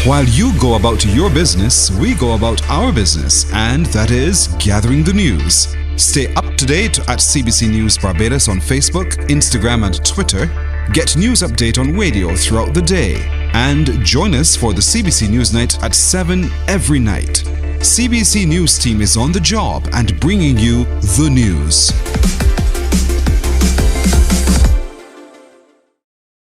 While you go about your business, we go about our business, and that is gathering the news. Stay up to date at CBC News Barbados on Facebook, Instagram and Twitter. Get news update on radio throughout the day. And join us for the CBC News Night at 7 every night. CBC News team is on the job and bringing you the news.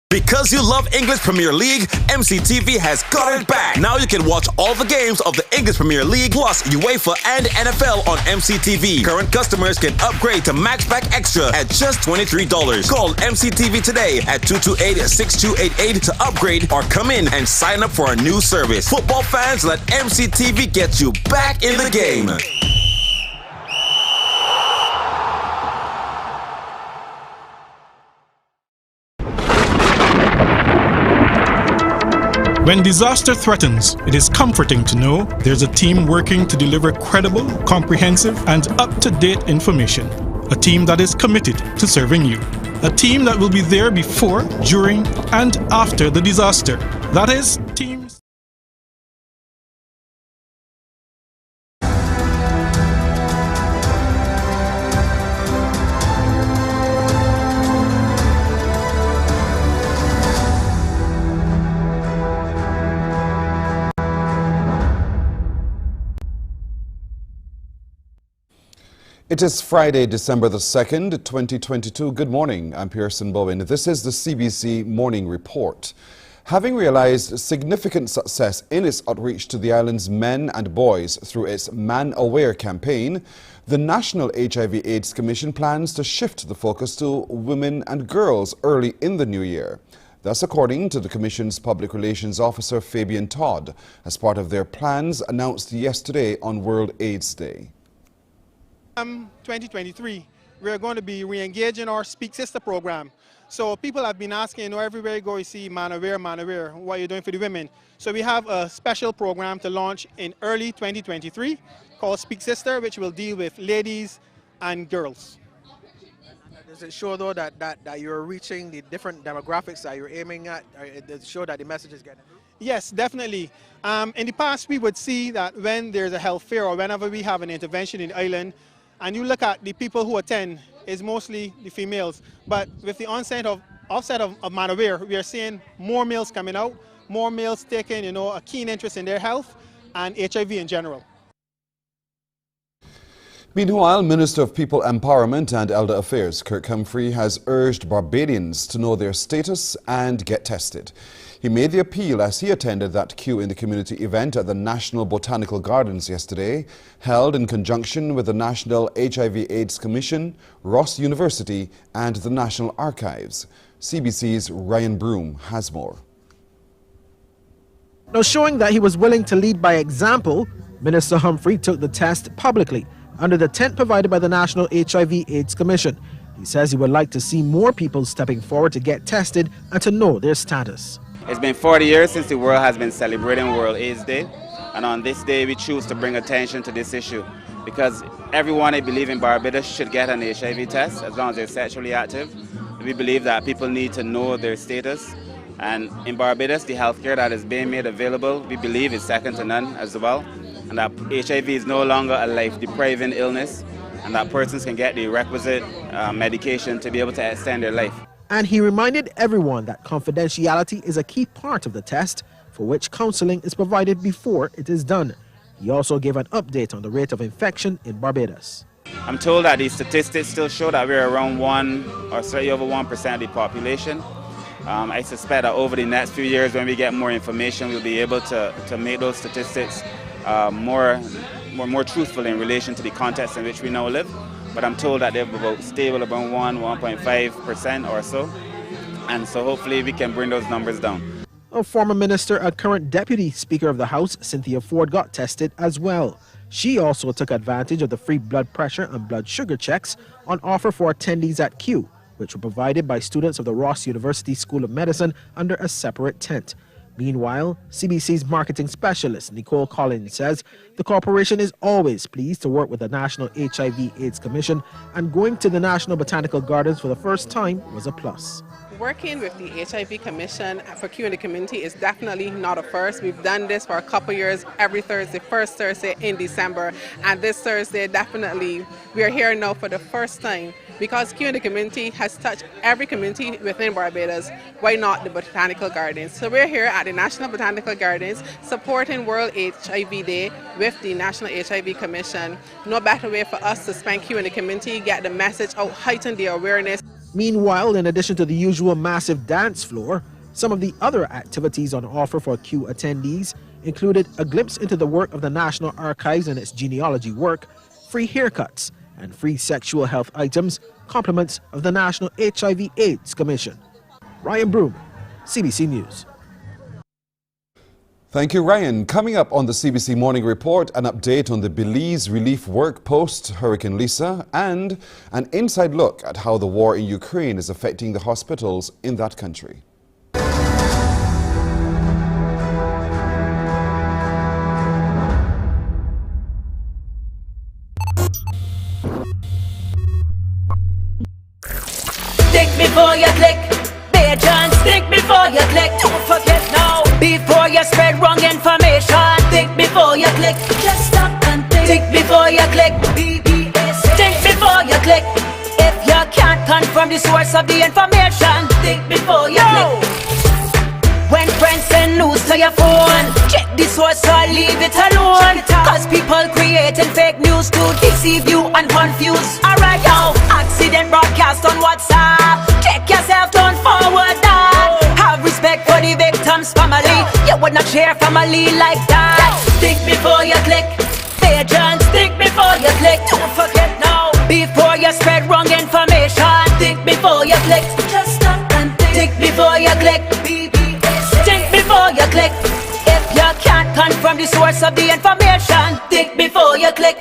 Because you love English Premier League, MCTV has got it back. Now you can watch all the games of the English Premier League plus UEFA and NFL on MCTV. Current customers can upgrade to Maxback Extra at just $23. Call MCTV today at 228-6288 to upgrade or come in and sign up for a new service. Football fans, let MCTV get you back in the game. When disaster threatens, it is comforting to know there's a team working to deliver credible, comprehensive, and up-to-date information. A team that is committed to serving you. A team that will be there before, during, and after the disaster. That is, teams. It is Friday, December the 2nd, 2022. Good morning. I'm Pearson Bowen. This is the CBC Morning Report. Having realized significant success in its outreach to the island's men and boys through its Man Aware campaign, the National HIV/AIDS Commission plans to shift the focus to women and girls early in the new year. That's according to the Commission's Public Relations Officer, Fabian Todd, as part of their plans announced yesterday on World AIDS Day. 2023, we're going to be re-engaging our Speak Sister program. So people have been asking, everywhere you go, you see Man Aware, what are you doing for the women? So we have a special program to launch in early 2023 called Speak Sister, which will deal with ladies and girls. Does it show, though, that you're reaching the different demographics that you're aiming at? Does it show that the message is getting through? Yes, definitely. In the past, we would see that when there's a health fair or whenever we have an intervention in the island, and you look at the people who attend, is mostly the females. But with the offset of Man Aware, we are seeing more males coming out, more males taking a keen interest in their health and HIV in general. Meanwhile, Minister of People Empowerment and Elder Affairs, Kirk Humphrey, has urged Barbadians to know their status and get tested. He made the appeal as he attended that Q in the Community event at the National Botanical Gardens yesterday, held in conjunction with the National HIV/AIDS Commission, Ross University and the National Archives. CBC's Ryan Broom has more. Now, showing that he was willing to lead by example, Minister Humphrey took the test publicly under the tent provided by the National HIV/AIDS Commission. He says he would like to see more people stepping forward to get tested and to know their status. It's been 40 years since the world has been celebrating World AIDS Day, and on this day we choose to bring attention to this issue because everyone, I believe, in Barbados should get an HIV test as long as they're sexually active. We believe that people need to know their status, and in Barbados the healthcare that is being made available, we believe, is second to none as well, and that HIV is no longer a life-depriving illness, and that persons can get the requisite medication to be able to extend their life. And he reminded everyone that confidentiality is a key part of the test, for which counseling is provided before it is done. He also gave an update on the rate of infection in Barbados. I'm told that the statistics still show that we're around 1 or slightly over 1% of the population. I suspect that over the next few years, when we get more information, we'll be able to make those statistics more truthful in relation to the context in which we now live. But I'm told that they're about stable about 1.5% or so. And so hopefully we can bring those numbers down. A former minister and current deputy speaker of the House, Cynthia Ford, got tested as well. She also took advantage of the free blood pressure and blood sugar checks on offer for attendees at Q, which were provided by students of the Ross University School of Medicine under a separate tent. Meanwhile, CBC's marketing specialist Nicole Collins says the corporation is always pleased to work with the National HIV/AIDS Commission, and going to the National Botanical Gardens for the first time was a plus. Working with the HIV Commission for Q in the Community is definitely not a first. We've done this for a couple years, every Thursday, first Thursday in December. And this Thursday, definitely, we are here now for the first time because Q in the Community has touched every community within Barbados. Why not the Botanical Gardens? So we're here at the National Botanical Gardens supporting World HIV Day with the National HIV Commission. No better way for us to spend Q in the Community, get the message out, heighten the awareness. Meanwhile, in addition to the usual massive dance floor, some of the other activities on offer for Q attendees included a glimpse into the work of the National Archives and its genealogy work, free haircuts, and free sexual health items, compliments of the National HIV/AIDS Commission. Ryan Broom, CBC News. Thank you, Ryan. Coming up on the CBC Morning Report, an update on the Belize relief work post-Hurricane Lisa and an inside look at how the war in Ukraine is affecting the hospitals in that country. Think before you click, John. Think before you click, don't forget now. Before you spread wrong information, think before you click. Just stop and think. Think before you click. BBS. Think before you click. If you can't confirm the source of the information, think before you click. When friends send news to your phone, check the source or leave it alone. Cause people creating fake news to deceive you and confuse. Alright now, accident broadcast on WhatsApp. Check yourself, don't forward that. Have respect for the victim's family. You would not share family like that. Think before you click. Agents, think before you click. Don't forget now. Before you spread wrong information, think before you click. Just stop and think. Think before you click. Think before you click. If you can't confirm the source of the information, think before you click.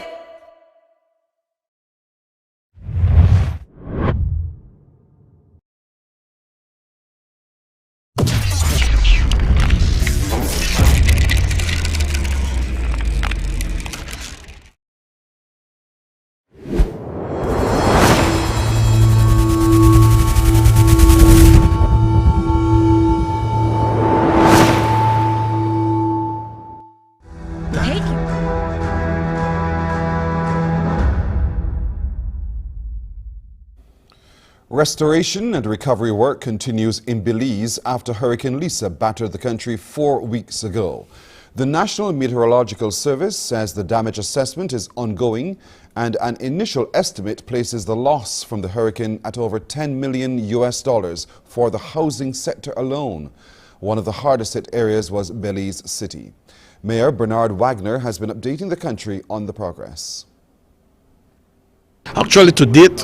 Restoration and recovery work continues in Belize after Hurricane Lisa battered the country 4 weeks ago. The National Meteorological Service says the damage assessment is ongoing and an initial estimate places the loss from the hurricane at over $10 million for the housing sector alone. One of the hardest hit areas was Belize City. Mayor Bernard Wagner has been updating the country on the progress. Actually, to date,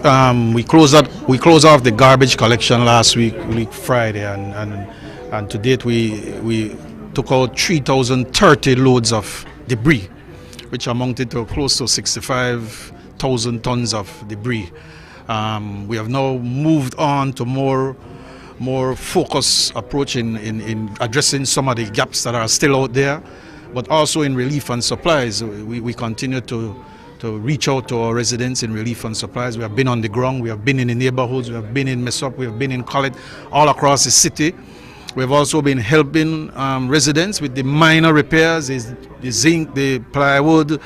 we closed off the garbage collection last week Friday, and to date we took out 3,030 loads of debris, which amounted to close to 65,000 tons of debris. We have now moved on to more focused approach in addressing some of the gaps that are still out there, but also in relief and supplies. We continue to reach out to our residents in relief and supplies. We have been on the ground, we have been in the neighborhoods, we have been in Mesop, we have been in Collet, all across the city. We have also been helping residents with the minor repairs, the zinc, the plywood, the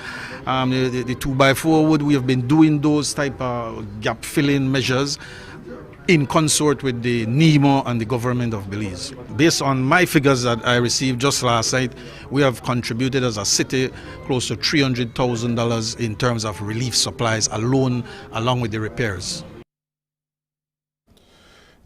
2x4 wood. We have been doing those type of gap filling measures in consort with the NEMO and the government of Belize. Based on my figures that I received just last night, we have contributed as a city close to $300,000 in terms of relief supplies alone, along with the repairs.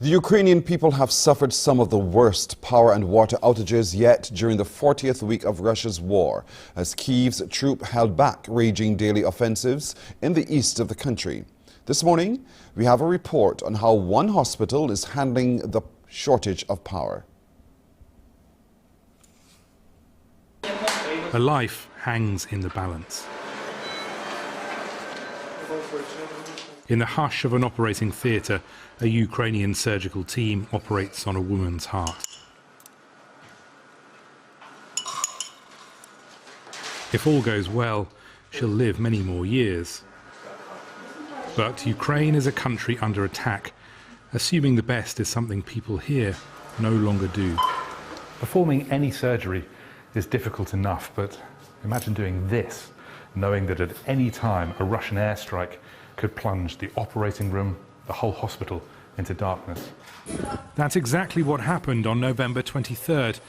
The Ukrainian people have suffered some of the worst power and water outages yet during the 40th week of Russia's war, as Kyiv's troops held back raging daily offensives in the east of the country. This morning, we have a report on how one hospital is handling the shortage of power. A life hangs in the balance. In the hush of an operating theatre, a Ukrainian surgical team operates on a woman's heart. If all goes well, she'll live many more years. But Ukraine is a country under attack, assuming the best is something people here no longer do. Performing any surgery is difficult enough, but imagine doing this, knowing that at any time a Russian airstrike could plunge the operating room, the whole hospital, into darkness. That's exactly what happened on November 23rd.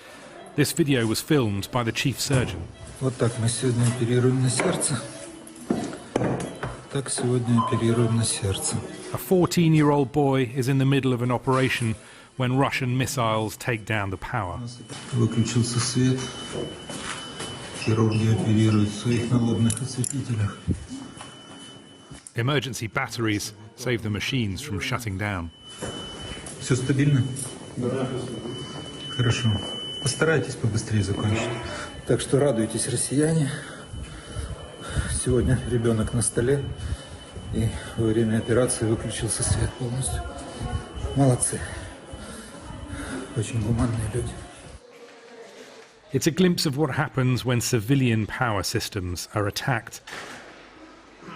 This video was filmed by the chief surgeon. Вот так мы сегодня оперируем на сердце. Так сегодня оперируем на сердце. A 14-year-old boy is in the middle of an operation when Russian missiles take down the power. Выключился свет. Хирурги оперируют в своих налобных осветителях. Emergency batteries save the machines from shutting down. Все стабильно? Да. Хорошо. Постарайтесь побыстрее закончить. Так что радуйтесь, россияне. Сегодня ребенок на столе, и во время операции выключился свет полностью. Молодцы. Очень гуманные люди. It's a glimpse of what happens when civilian power systems are attacked.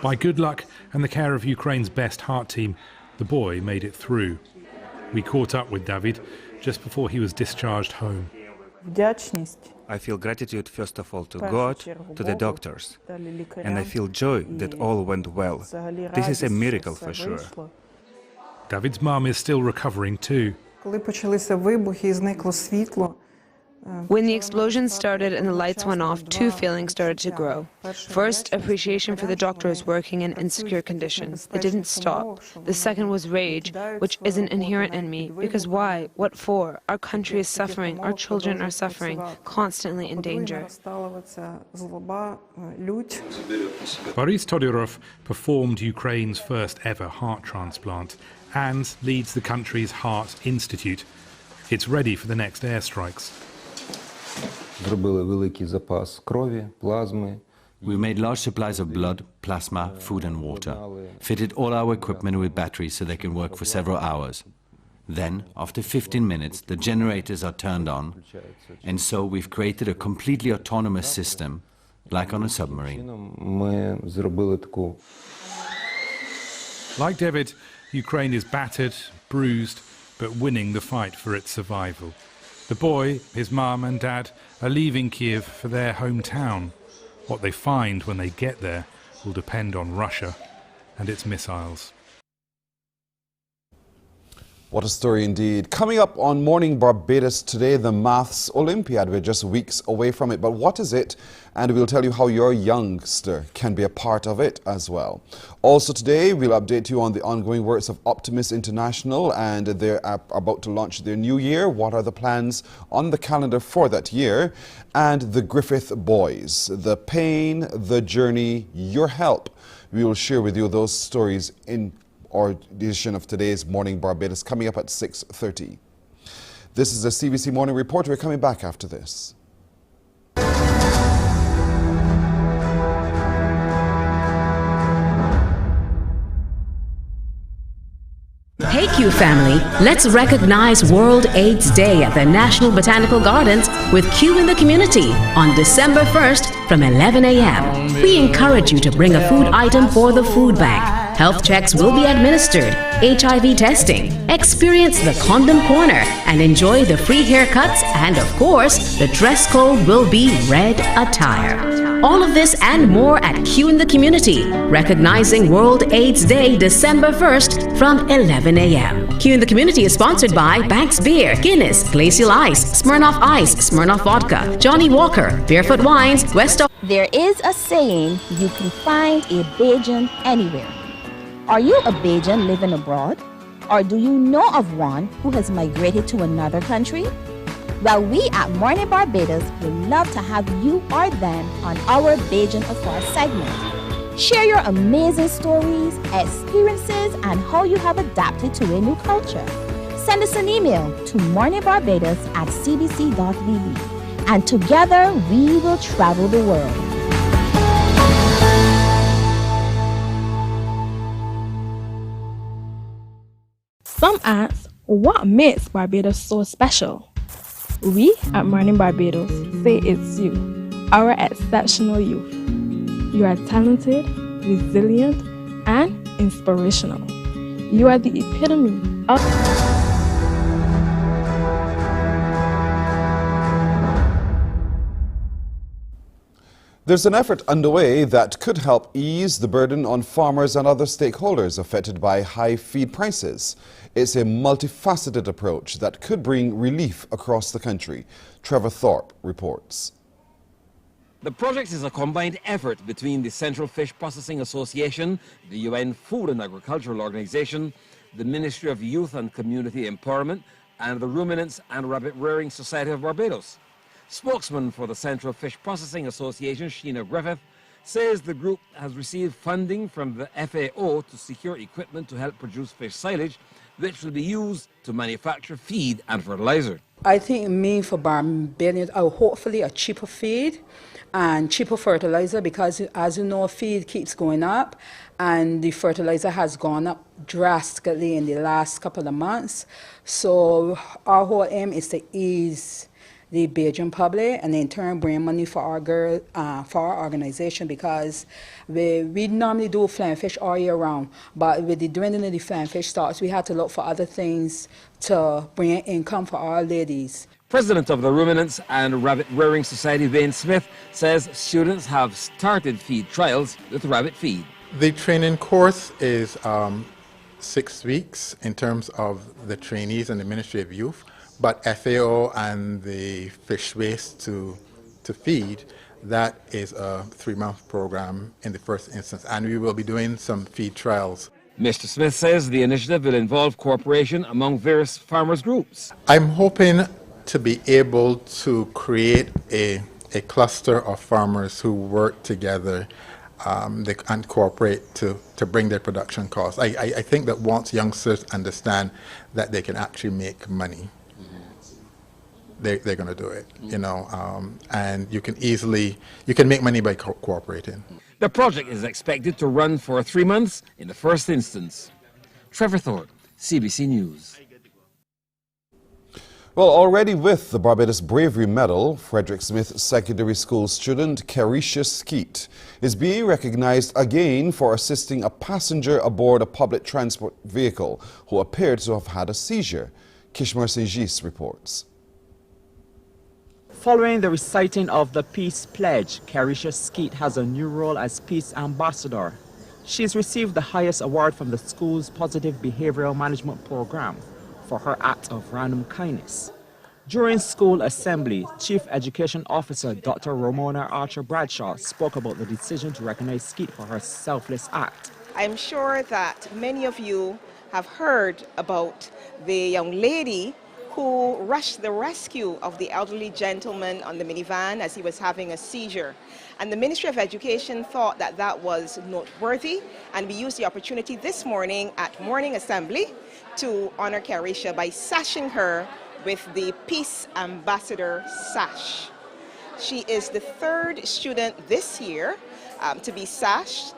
By good luck and the care of Ukraine's best heart team, the boy made it through. We caught up with David just before he was discharged home. I feel gratitude first of all to God, to the doctors, and I feel joy that all went well. This is a miracle for sure. David's mum is still recovering too. When the explosion started and the lights went off, two feelings started to grow. First, appreciation for the doctors working in insecure conditions. They didn't stop. The second was rage, which isn't inherent in me, because why? What for? Our country is suffering, our children are suffering, constantly in danger. Boris Todorov performed Ukraine's first ever heart transplant and leads the country's Heart Institute. It's ready for the next airstrikes. We made large supplies of blood, plasma, food and water, fitted all our equipment with batteries so they can work for several hours. Then, after 15 minutes, the generators are turned on, and so we've created a completely autonomous system, like on a submarine. Like David, Ukraine is battered, bruised, but winning the fight for its survival. The boy, his mum and dad are leaving Kiev for their hometown. What they find when they get there will depend on Russia and its missiles. What a story indeed. Coming up on Morning Barbados today, the Maths Olympiad. We're just weeks away from it. But what is it? And we'll tell you how your youngster can be a part of it as well. Also today, we'll update you on the ongoing works of Optimist International, and they're about to launch their new year. What are the plans on the calendar for that year? And the Griffith Boys. The pain, the journey, your help. We will share with you those stories in our edition of today's Morning Barbados, coming up at 6:30. This is the CBC Morning Report. We're coming back after this. Hey Q family, let's recognize World AIDS Day at the National Botanical Gardens with Q in the Community on December 1st from 11 a.m. We encourage you to bring a food item for the food bank. Health checks will be administered, HIV testing, experience the condom corner, and enjoy the free haircuts, and of course, the dress code will be red attire. All of this and more at Q in the Community, recognizing World AIDS Day December 1st from 11 a.m. Q in the Community is sponsored by Banks Beer, Guinness, Glacial Ice, Smirnoff Ice, Smirnoff Vodka, Johnny Walker, Barefoot Wines, West. There is a saying, you can find a Bajan anywhere. Are you a Bajan living abroad? Or do you know of one who has migrated to another country? Well, we at Mornin Barbados would love to have you or them on our Bajan Affair segment. Share your amazing stories, experiences, and how you have adapted to a new culture. Send us an email to morninbarbados@cbc.vb, and together we will travel the world. Some ask, what makes Barbados so special? We at Mornin Barbados say it's you, our exceptional youth. You are talented, resilient, and inspirational. You are the epitome of... There's an effort underway that could help ease the burden on farmers and other stakeholders affected by high feed prices. It's a multifaceted approach that could bring relief across the country. Trevor Thorpe reports. The project is a combined effort between the Central Fish Processing Association, the UN Food and Agricultural Organization, the Ministry of Youth and Community Empowerment, and the Ruminants and Rabbit Rearing Society of Barbados. Spokesman for the Central Fish Processing Association, Sheena Griffith, says the group has received funding from the FAO to secure equipment to help produce fish silage, which will be used to manufacture feed and fertilizer. I think it means for Barbadians, hopefully a cheaper feed and cheaper fertilizer, because as you know, feed keeps going up and the fertilizer has gone up drastically in the last couple of months. So our whole aim is to ease the Bajan public and in turn bring money for our organization, because we normally do flying fish all year round, but with the dwindling of the flying fish stocks, we had to look for other things to bring in income for our ladies. President of the Ruminants and Rabbit Rearing Society, Wayne Smith, says students have started feed trials with rabbit feed. The training course is 6 weeks in terms of the trainees and the Ministry of Youth. But FAO and the fish waste to feed, that is a 3-month program in the first instance, and we will be doing some feed trials. Mr. Smith says the initiative will involve cooperation among various farmers groups. I'm hoping to be able to create a cluster of farmers who work together and cooperate to bring their production costs. I think that once youngsters understand that they can actually make money, they're going to do it, you know, and you can make money by cooperating. The project is expected to run for 3 months in the first instance. Trevor Thorpe, CBC News. Well, already with the Barbados Bravery Medal, Frederick Smith Secondary School student Carisha Skeet is being recognized again for assisting a passenger aboard a public transport vehicle who appeared to have had a seizure. Kishmar Singis reports. Following the reciting of the Peace Pledge, Carisha Skeet has a new role as Peace Ambassador. She's received the highest award from the school's Positive Behavioral Management Program for her act of random kindness. During school assembly, Chief Education Officer Dr. Ramona Archer Bradshaw spoke about the decision to recognize Skeet for her selfless act. I'm sure that many of you have heard about the young lady who rushed the rescue of the elderly gentleman on the minivan as he was having a seizure. And the Ministry of Education thought that that was noteworthy, and we used the opportunity this morning at morning assembly to honor Carisha by sashing her with the Peace Ambassador sash. She is the 3rd student this year to be sashed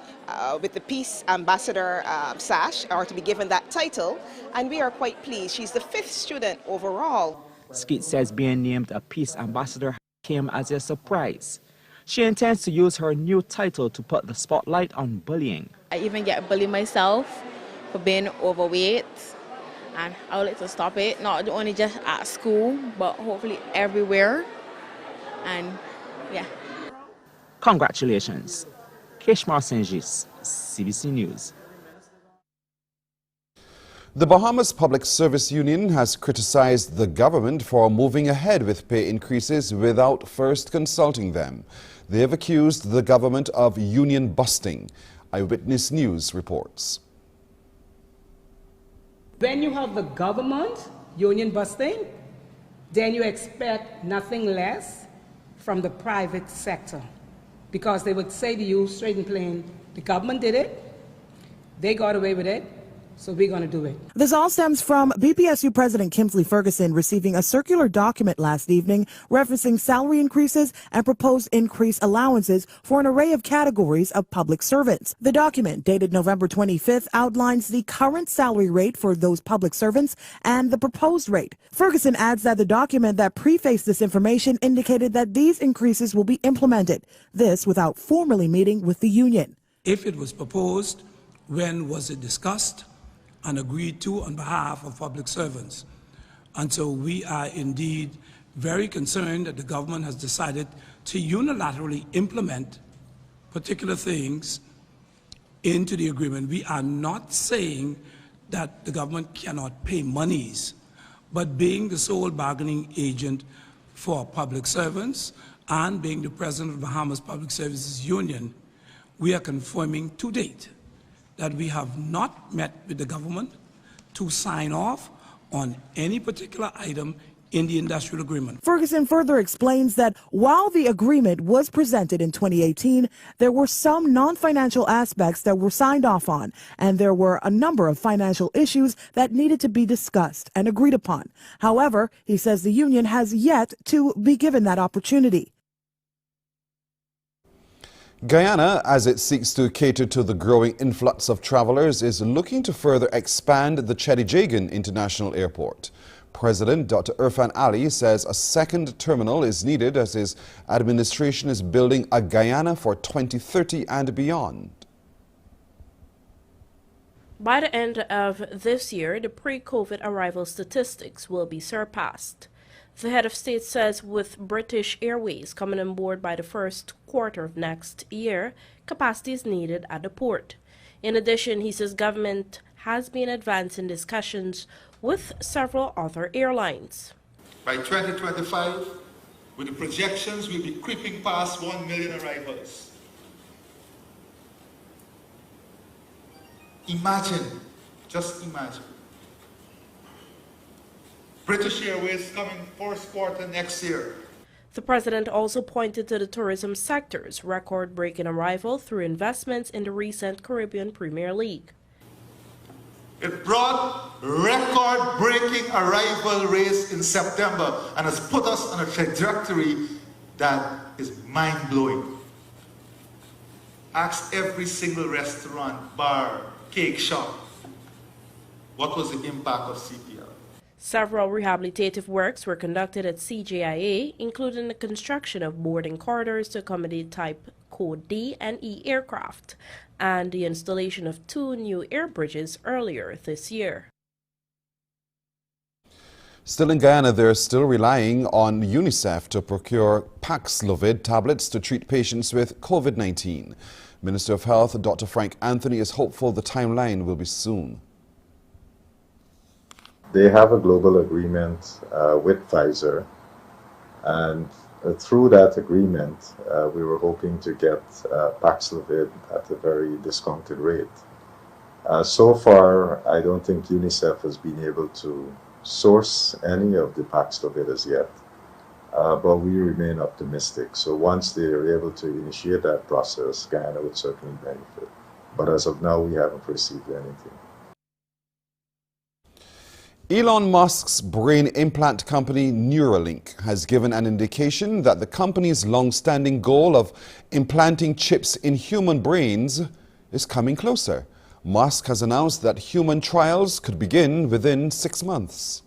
with the Peace Ambassador sash, or to be given that title, and we are quite pleased. She's the 5th student overall. Skeet says being named a Peace Ambassador came as a surprise. She intends to use her new title to put the spotlight on bullying. I even get bullied myself for being overweight, and I would like to stop it, not only just at school, but hopefully everywhere, and yeah. Congratulations. Kishmar Singis, CBC News. The Bahamas Public Service Union has criticized the government for moving ahead with pay increases without first consulting them. They have accused the government of union busting. Eyewitness News reports. When you have the government union busting, then you expect nothing less from the private sector. Because they would say to you straight and plain, the government did it, they got away with it, so we're going to do it. This all stems from BPSU President Kingsley Ferguson receiving a circular document last evening referencing salary increases and proposed increased allowances for an array of categories of public servants. The document, dated November 25th, outlines the current salary rate for those public servants and the proposed rate. Ferguson adds that the document that prefaced this information indicated that these increases will be implemented, this without formally meeting with the union. If it was proposed, when was it discussed? and agreed to on behalf of public servants. And so we are indeed very concerned that the government has decided to unilaterally implement particular things into the agreement. We are not saying that the government cannot pay monies, but being the sole bargaining agent for public servants and being the president of the Bahamas Public Services Union, we are confirming to date that we have not met with the government to sign off on any particular item in the industrial agreement. Ferguson further explains that while the agreement was presented in 2018, there were some non-financial aspects that were signed off on, and there were a number of financial issues that needed to be discussed and agreed upon. However, he says the union has yet to be given that opportunity. Guyana, as it seeks to cater to the growing influx of travelers, is looking to further expand the Chedijagan International Airport. President Dr. Irfan Ali says a second terminal is needed as his administration is building a Guyana for 2030 and beyond. By the end of this year, the pre-COVID arrival statistics will be surpassed. The head of state says with British Airways coming on board by the first quarter of next year, capacity is needed at the port. In addition, he says government has been advancing discussions with several other airlines. By 2025, with the projections, we'll be creeping past 1 million arrivals. Imagine, just imagine. British Airways coming first quarter next year. The president also pointed to the tourism sector's record-breaking arrival through investments in the recent Caribbean Premier League. It brought record-breaking arrival rates in September and has put us on a trajectory that is mind-blowing. Ask every single restaurant, bar, cake shop, what was the impact of CPL? Several rehabilitative works were conducted at CJIA, including the construction of boarding corridors to accommodate Type Code D and E aircraft, and the installation of 2 new air bridges earlier this year. Still in Guyana, they're still relying on UNICEF to procure Paxlovid tablets to treat patients with COVID-19. Minister of Health, Dr. Frank Anthony, is hopeful the timeline will be soon. They have a global agreement with Pfizer, and through that agreement, we were hoping to get Paxlovid at a very discounted rate. So far, I don't think UNICEF has been able to source any of the Paxlovid as yet, but we remain optimistic. So once they are able to initiate that process, Guyana would certainly benefit. But as of now, we haven't received anything. Elon Musk's brain implant company Neuralink has given an indication that the company's long-standing goal of implanting chips in human brains is coming closer. Musk has announced that human trials could begin within 6 months.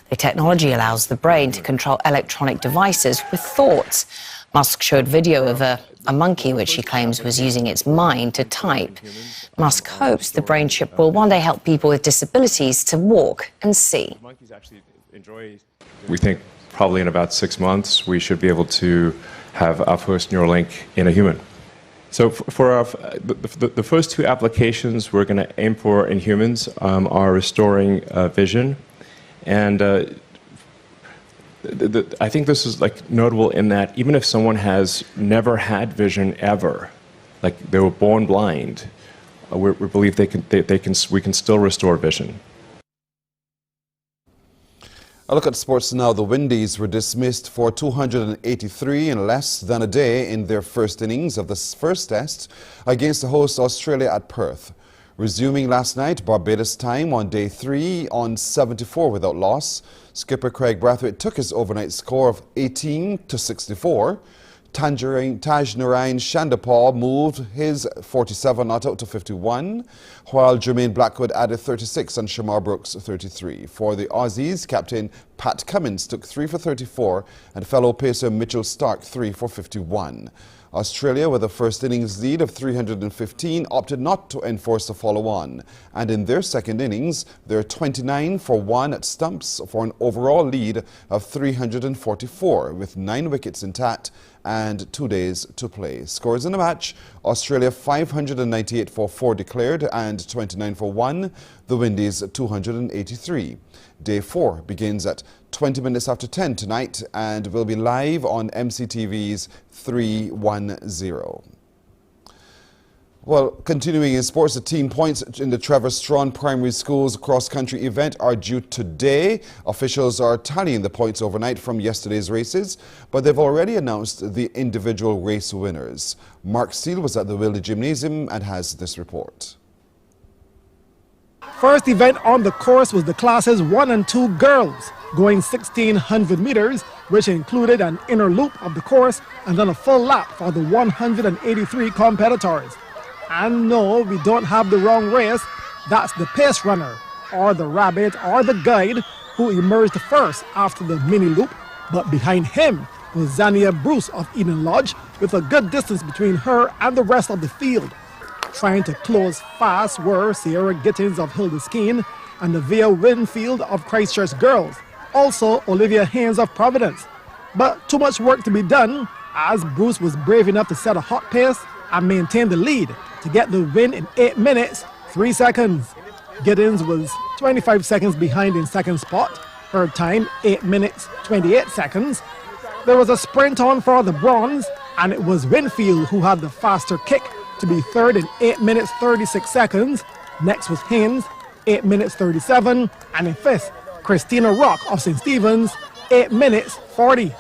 The technology allows the brain to control electronic devices with thoughts. Musk showed video of a monkey which he claims was using its mind to type. Musk hopes the brain chip will one day help people with disabilities to walk and see. We think probably in about 6 months we should be able to have our first Neuralink in a human. So for the first 2 applications we're going to aim for in humans are restoring vision, and I think this is notable in that even if someone has never had vision ever, like they were born blind, we believe we can still restore vision. A look at sports now. The Windies were dismissed for 283 in less than a day in their first innings of the first test against the host Australia at Perth. Resuming last night, Barbados time on day 3 on 74 without loss. Skipper Craig Brathwaite took his overnight score of 18-64. Taj Narain Shandapal moved his 47 not out to 51, while Jermaine Blackwood added 36 and Shamar Brooks 33. For the Aussies, captain Pat Cummins took 3 for 34 and fellow pacer Mitchell Stark 3 for 51. Australia, with a first innings lead of 315, opted not to enforce the follow-on. And in their second innings, they're 29 for 1 at stumps for an overall lead of 344, with 9 wickets intact and 2 days to play. Scores in the match: Australia 598 for 4 declared and 29 for 1. The Windies 283. Day 4 begins at 20 minutes after 10 tonight and will be live on MCTV's 310. Well, continuing in sports, the team points in the Trevor Strachan Primary School's cross-country event are due today. Officials are tallying the points overnight from yesterday's races, but they've already announced the individual race winners. Mark Seal was at the Wilde Gymnasium and has this report. First event on the course was the classes 1 and 2 girls, going 1,600 meters, which included an inner loop of the course and then a full lap for the 183 competitors. And no, we don't have the wrong race. That's the pace runner, or the rabbit, or the guide, who emerged first after the mini loop. But behind him was Zania Bruce of Eden Lodge, with a good distance between her and the rest of the field. Trying to close fast were Sierra Gittins of Hildeskeen and Avia Winfield of Christchurch Girls, also Olivia Haynes of Providence. But too much work to be done, as Bruce was brave enough to set a hot pace and maintain the lead to get the win in 8 minutes, 3 seconds. Giddens was 25 seconds behind in second spot, her time 8 minutes, 28 seconds. There was a sprint on for the bronze, and it was Winfield who had the faster kick to be third in 8 minutes, 36 seconds. Next was Haynes, 8 minutes, 37, and in fifth, Christina Rock of St. Stephen's, 8 minutes, 40.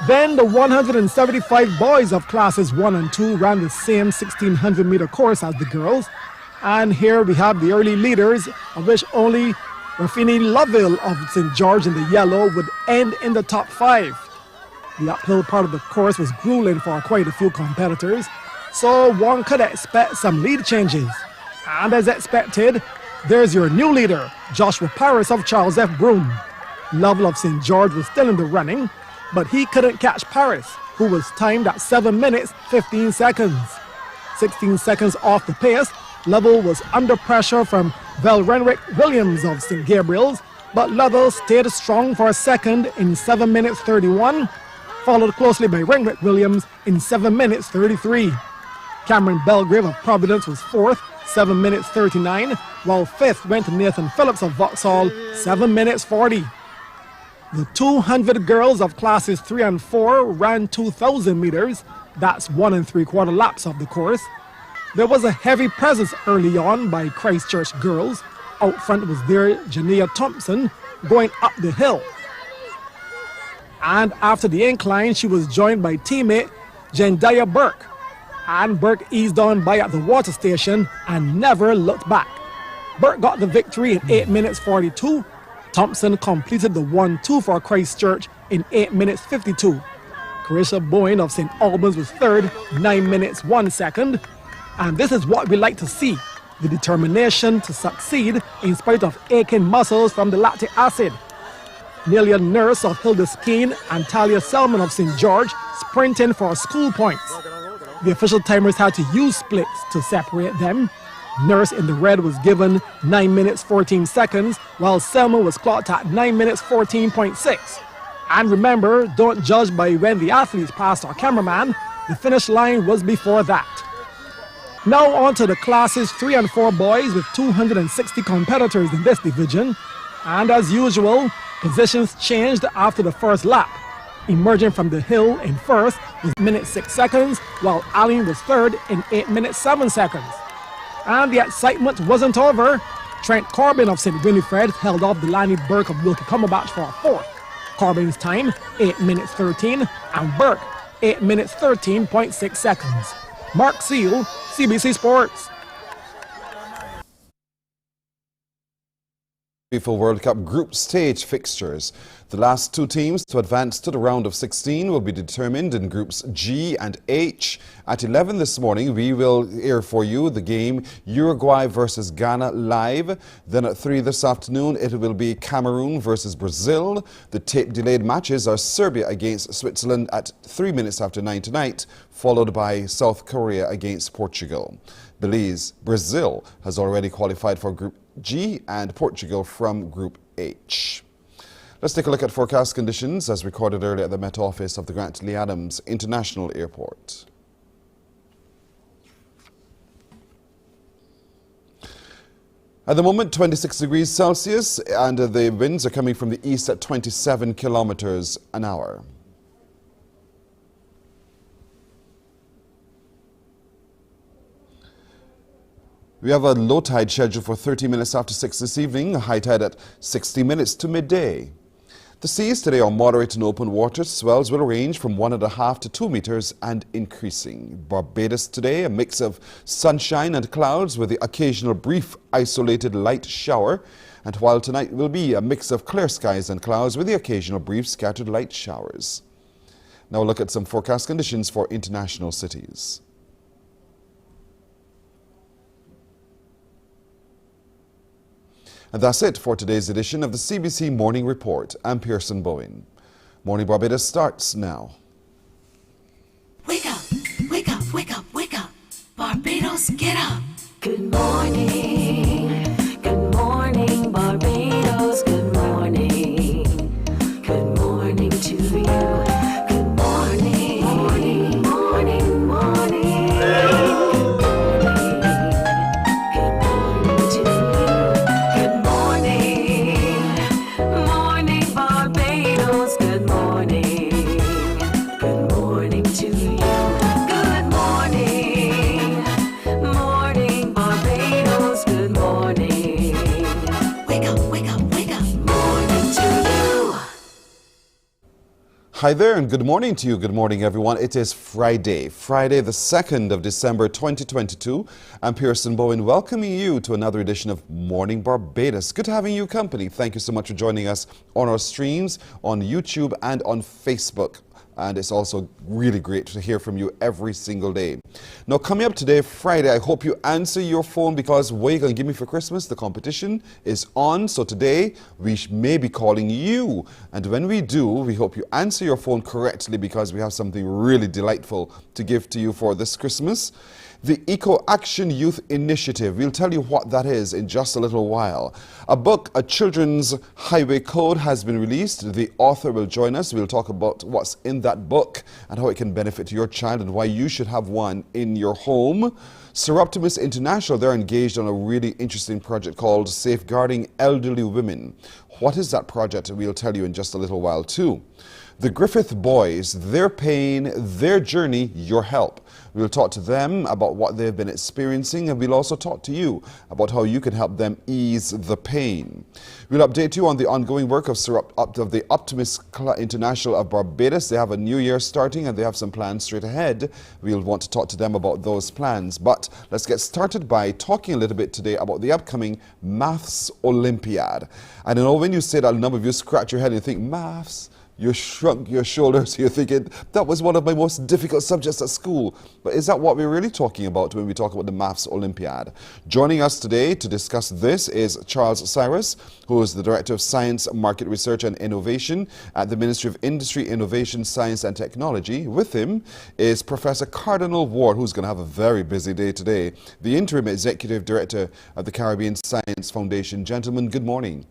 Then the 175 boys of classes 1 and 2 ran the same 1,600 meter course as the girls. And here we have the early leaders, of which only Rafini Lovell of St. George in the yellow would end in the top 5. The uphill part of the course was grueling for quite a few competitors, so one could expect some lead changes. And as expected, there's your new leader, Joshua Paris of Charles F. Broome. Lovell of St. George was still in the running, but he couldn't catch Paris, who was timed at 7 minutes, 15 seconds. 16 seconds off the pace, Lovell was under pressure from Renwick Williams of St. Gabriel's, but Lovell stayed strong for a second in 7 minutes, 31, followed closely by Renwick Williams in 7 minutes, 33. Cameron Belgrave of Providence was fourth, 7 minutes, 39, while fifth went to Nathan Phillips of Vauxhall, 7 minutes, 40. The 200 girls of classes 3 and 4 ran 2,000 meters. That's 1 3/4 laps of the course. There was a heavy presence early on by Christchurch Girls. Out front was their Jania Thompson going up the hill. And after the incline, she was joined by teammate Jendaya Burke. And Burke eased on by at the water station and never looked back. Burke got the victory in 8 minutes, 42. Thompson completed the 1-2 for Christchurch in 8 minutes 52. Carisha Boyne of St. Albans was third, 9 minutes 1 second. And this is what we like to see, the determination to succeed in spite of aching muscles from the lactic acid. Nelia Nurse of Hildeskeen and Talia Selman of St. George sprinting for school points. The official timers had to use splits to separate them. Nurse in the red was given 9 minutes 14 seconds, while Selma was clocked at 9 minutes 14.6. And remember, don't judge by when the athletes passed our cameraman, the finish line was before that. Now on to the classes 3 and 4 boys with 260 competitors in this division. And as usual, positions changed after the first lap. Emerging from the hill in first was 1 minute 6 seconds, while Allen was third in 8 minutes 7 seconds. And the excitement wasn't over. Trent Corbin of St. Winifred held off Delaney Burke of Wilkie Cumberbatch for a fourth. Corbin's time, 8 minutes 13, and Burke, 8 minutes 13.6 seconds. Mark Seal, CBC Sports. FIFA World Cup group stage fixtures. The last two teams to advance to the round of 16 will be determined in groups G and H. At 11 this morning, we will air for you the game Uruguay versus Ghana live. Then at 3 this afternoon, it will be Cameroon versus Brazil. The tape-delayed matches are Serbia against Switzerland at 3 minutes after 9 tonight, followed by South Korea against Portugal. Brazil has already qualified for Group G and Portugal from Group H. Let's take a look at forecast conditions as recorded earlier at the Met Office of the Grant Lee Adams International Airport. At the moment, 26 degrees Celsius, and the winds are coming from the east at 27 kilometers an hour. We have a low tide scheduled for 30 minutes after 6 this evening, a high tide at 60 minutes to midday. The seas today are moderate and open water. Swells will range from 1.5 to 2 meters and increasing. Barbados today, a mix of sunshine and clouds with the occasional brief isolated light shower. And while tonight will be a mix of clear skies and clouds with the occasional brief scattered light showers. Now look at some forecast conditions for international cities. And that's it for today's edition of the CBC Morning Report. I'm Pearson Bowen. Morning Barbados starts now. Wake up, wake up, wake up, wake up. Barbados, get up. Good morning. Good morning, Barbados. Good morning. Good morning to you. Good morning. Morning, morning, morning. Hi there and good morning to you. Good morning, everyone. It is Friday the 2nd of December 2022. I'm Pearson Bowen welcoming you to another edition of Morning Barbados. Good having you company. Thank you so much for joining us on our streams on YouTube and on Facebook. And it's also really great to hear from you every single day. Now, coming up today, Friday, I hope you answer your phone because what are you going to give me for Christmas? The competition is on. So today, we may be calling you. And when we do, we hope you answer your phone correctly because we have something really delightful to give to you for this Christmas. The Eco Action Youth Initiative. We'll tell you what that is in just a little while. A book, A Children's Highway Code, has been released. The author will join us. We'll talk about what's in that book and how it can benefit your child and why you should have one in your home. Seroptimus International, they're engaged on a really interesting project called Safeguarding Elderly Women. What is that project? We'll tell you in just a little while too. The Griffith Boys, their pain, their journey, your help. We'll talk to them about what they've been experiencing, and we'll also talk to you about how you can help them ease the pain. We'll update you on the ongoing work of the Optimist International of Barbados. They have a new year starting and they have some plans straight ahead. We'll want to talk to them about those plans. But let's get started by talking a little bit today about the upcoming Maths Olympiad. I know when you say that, a number of you scratch your head and think, maths? You shrunk your shoulders, you're thinking, that was one of my most difficult subjects at school. But is that what we're really talking about when we talk about the Maths Olympiad? Joining us today to discuss this is Charles Cyrus, who is the Director of Science, Market Research and Innovation at the Ministry of Industry, Innovation, Science and Technology. With him is Professor Cardinal Ward, who's going to have a very busy day today, the Interim Executive Director of the Caribbean Science Foundation. Gentlemen, good morning.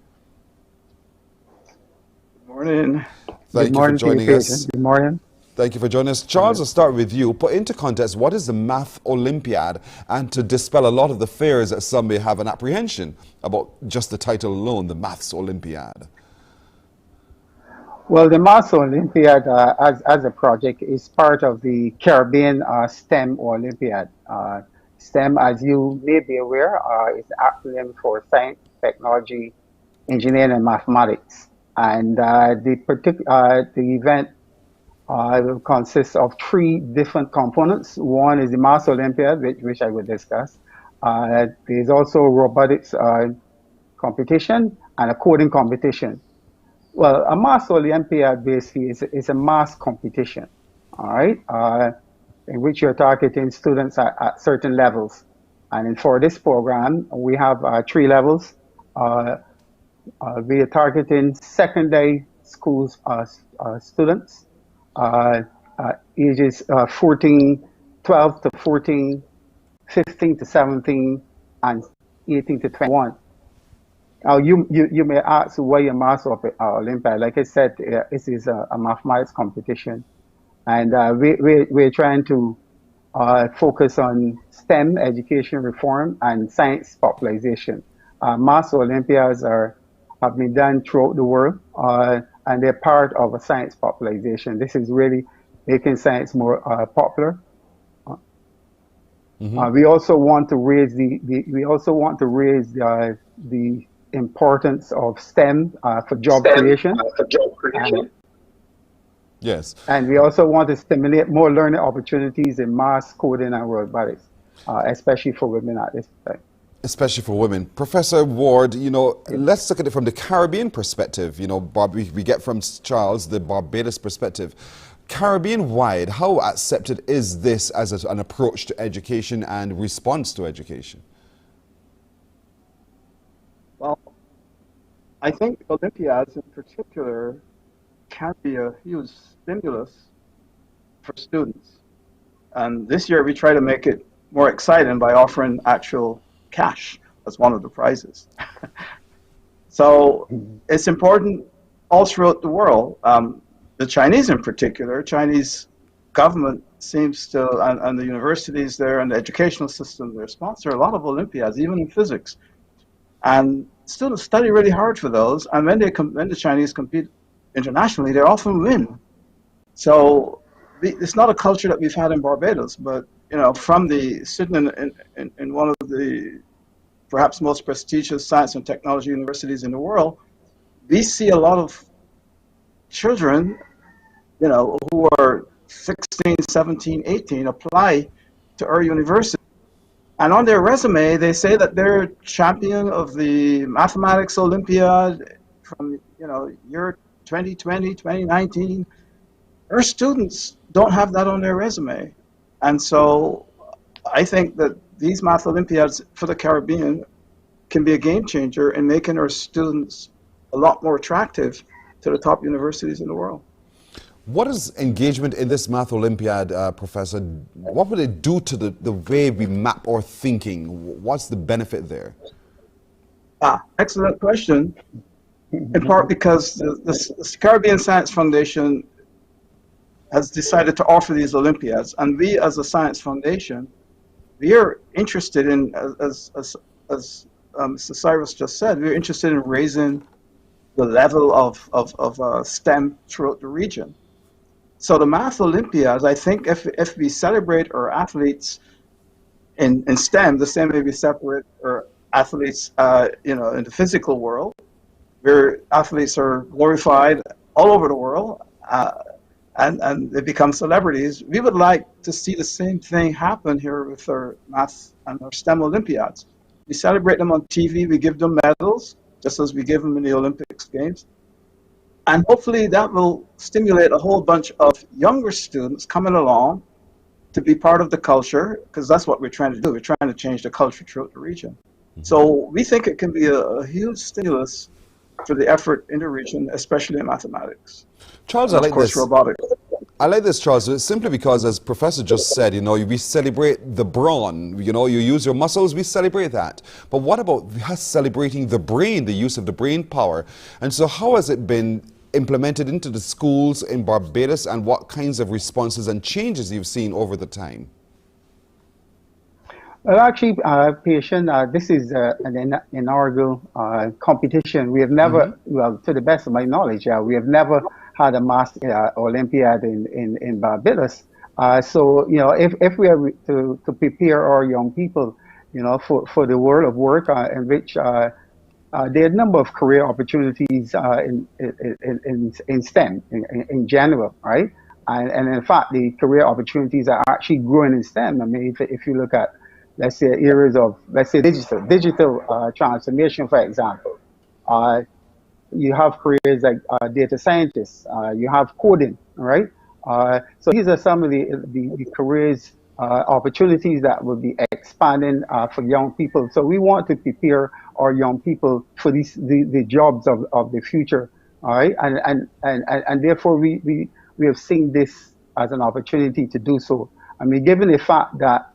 Morning. Thank you for joining us. Good morning. Thank you for joining us. Charles, I'll start with you. Put into context, what is the Math Olympiad? And to dispel a lot of the fears that some may have an apprehension about just the title alone, the Maths Olympiad. Well, the Maths Olympiad as a project is part of the Caribbean STEM Olympiad. STEM, as you may be aware, is an acronym for Science, Technology, Engineering and Mathematics. And the event will consist of 3 different components. One is the Maths Olympiad, which I will discuss. There's also robotics competition, and a coding competition. Well, a math Olympiad basically is a math competition, all right, in which you're targeting students at certain levels. And for this program, we have 3 levels. We are targeting secondary schools students, ages 12 to 14, 15 to 17, and 18 to 21. Now, you may ask why a math Olympiad. Like I said, this is a mathematics competition, and we're trying to focus on STEM education reform and science popularization. Math Olympiads have been done throughout the world, and they're part of a science popularization. This is really making science more popular. We also want to raise the importance of STEM for job creation. Yes. And we also want to stimulate more learning opportunities in math, coding, and robotics, especially for women at this time. Especially for women. Professor Ward, let's look at it from the Caribbean perspective. We get from Charles the Barbados perspective. Caribbean-wide, how accepted is this as an approach to education and response to education? Well, I think Olympiads in particular can be a huge stimulus for students. And this year we try to make it more exciting by offering actual cash as one of the prizes. So it's important all throughout the world. The Chinese in particular, Chinese government seems to, and the universities there and the educational system there sponsor a lot of Olympiads, even in physics. And students study really hard for those, and when the Chinese compete internationally, they often win. So it's not a culture that we've had in Barbados, but from sitting in one of the perhaps most prestigious science and technology universities in the world, we see a lot of children, who are 16, 17, 18, apply to our university. And on their resume, they say that they're champion of the Mathematics Olympiad from, year 2020, 2019. Our students don't have that on their resume. And so I think that these Math Olympiads for the Caribbean can be a game changer in making our students a lot more attractive to the top universities in the world. What is engagement in this Math Olympiad, Professor? What would it do to the way we map our thinking? What's the benefit there? Excellent question. In part because the Caribbean Science Foundation has decided to offer these Olympiads, and we as a science foundation, we are interested in, as Mr. Cyrus just said, we're interested in raising the level of STEM throughout the region. So the Math Olympiads, I think if we celebrate our athletes in STEM the same way we celebrate our athletes in the physical world, where athletes are glorified all over the world and they become celebrities, we would like to see the same thing happen here with our math and our STEM Olympiads. We celebrate them on TV, we give them medals, just as we give them in the Olympics Games. And hopefully that will stimulate a whole bunch of younger students coming along to be part of the culture, because that's what we're trying to do. We're trying to change the culture throughout the region. So we think it can be a huge stimulus for the effort in the region, especially in mathematics. Charles, and of course, robotics. I like this, Charles, simply because, as Professor just said, we celebrate the brawn. You use your muscles, we celebrate that. But what about us celebrating the brain, the use of the brain power? And so how has it been implemented into the schools in Barbados, and what kinds of responses and changes you've seen over the time? Well, actually, patient, this is an inaugural competition. We have never, well, to the best of my knowledge, we have never had a math Olympiad in Barbados. So, if we are to prepare our young people, for the world of work in which there are a number of career opportunities in STEM in general, right? And in fact, the career opportunities are actually growing in STEM. I mean, if you look at, let's say, areas of, let's say, digital transformation, for example, You have careers like data scientists. You have coding, right? So these are some of the careers opportunities that will be expanding for young people. So we want to prepare our young people for the jobs of the future, all right? And therefore we have seen this as an opportunity to do so. I mean, given the fact that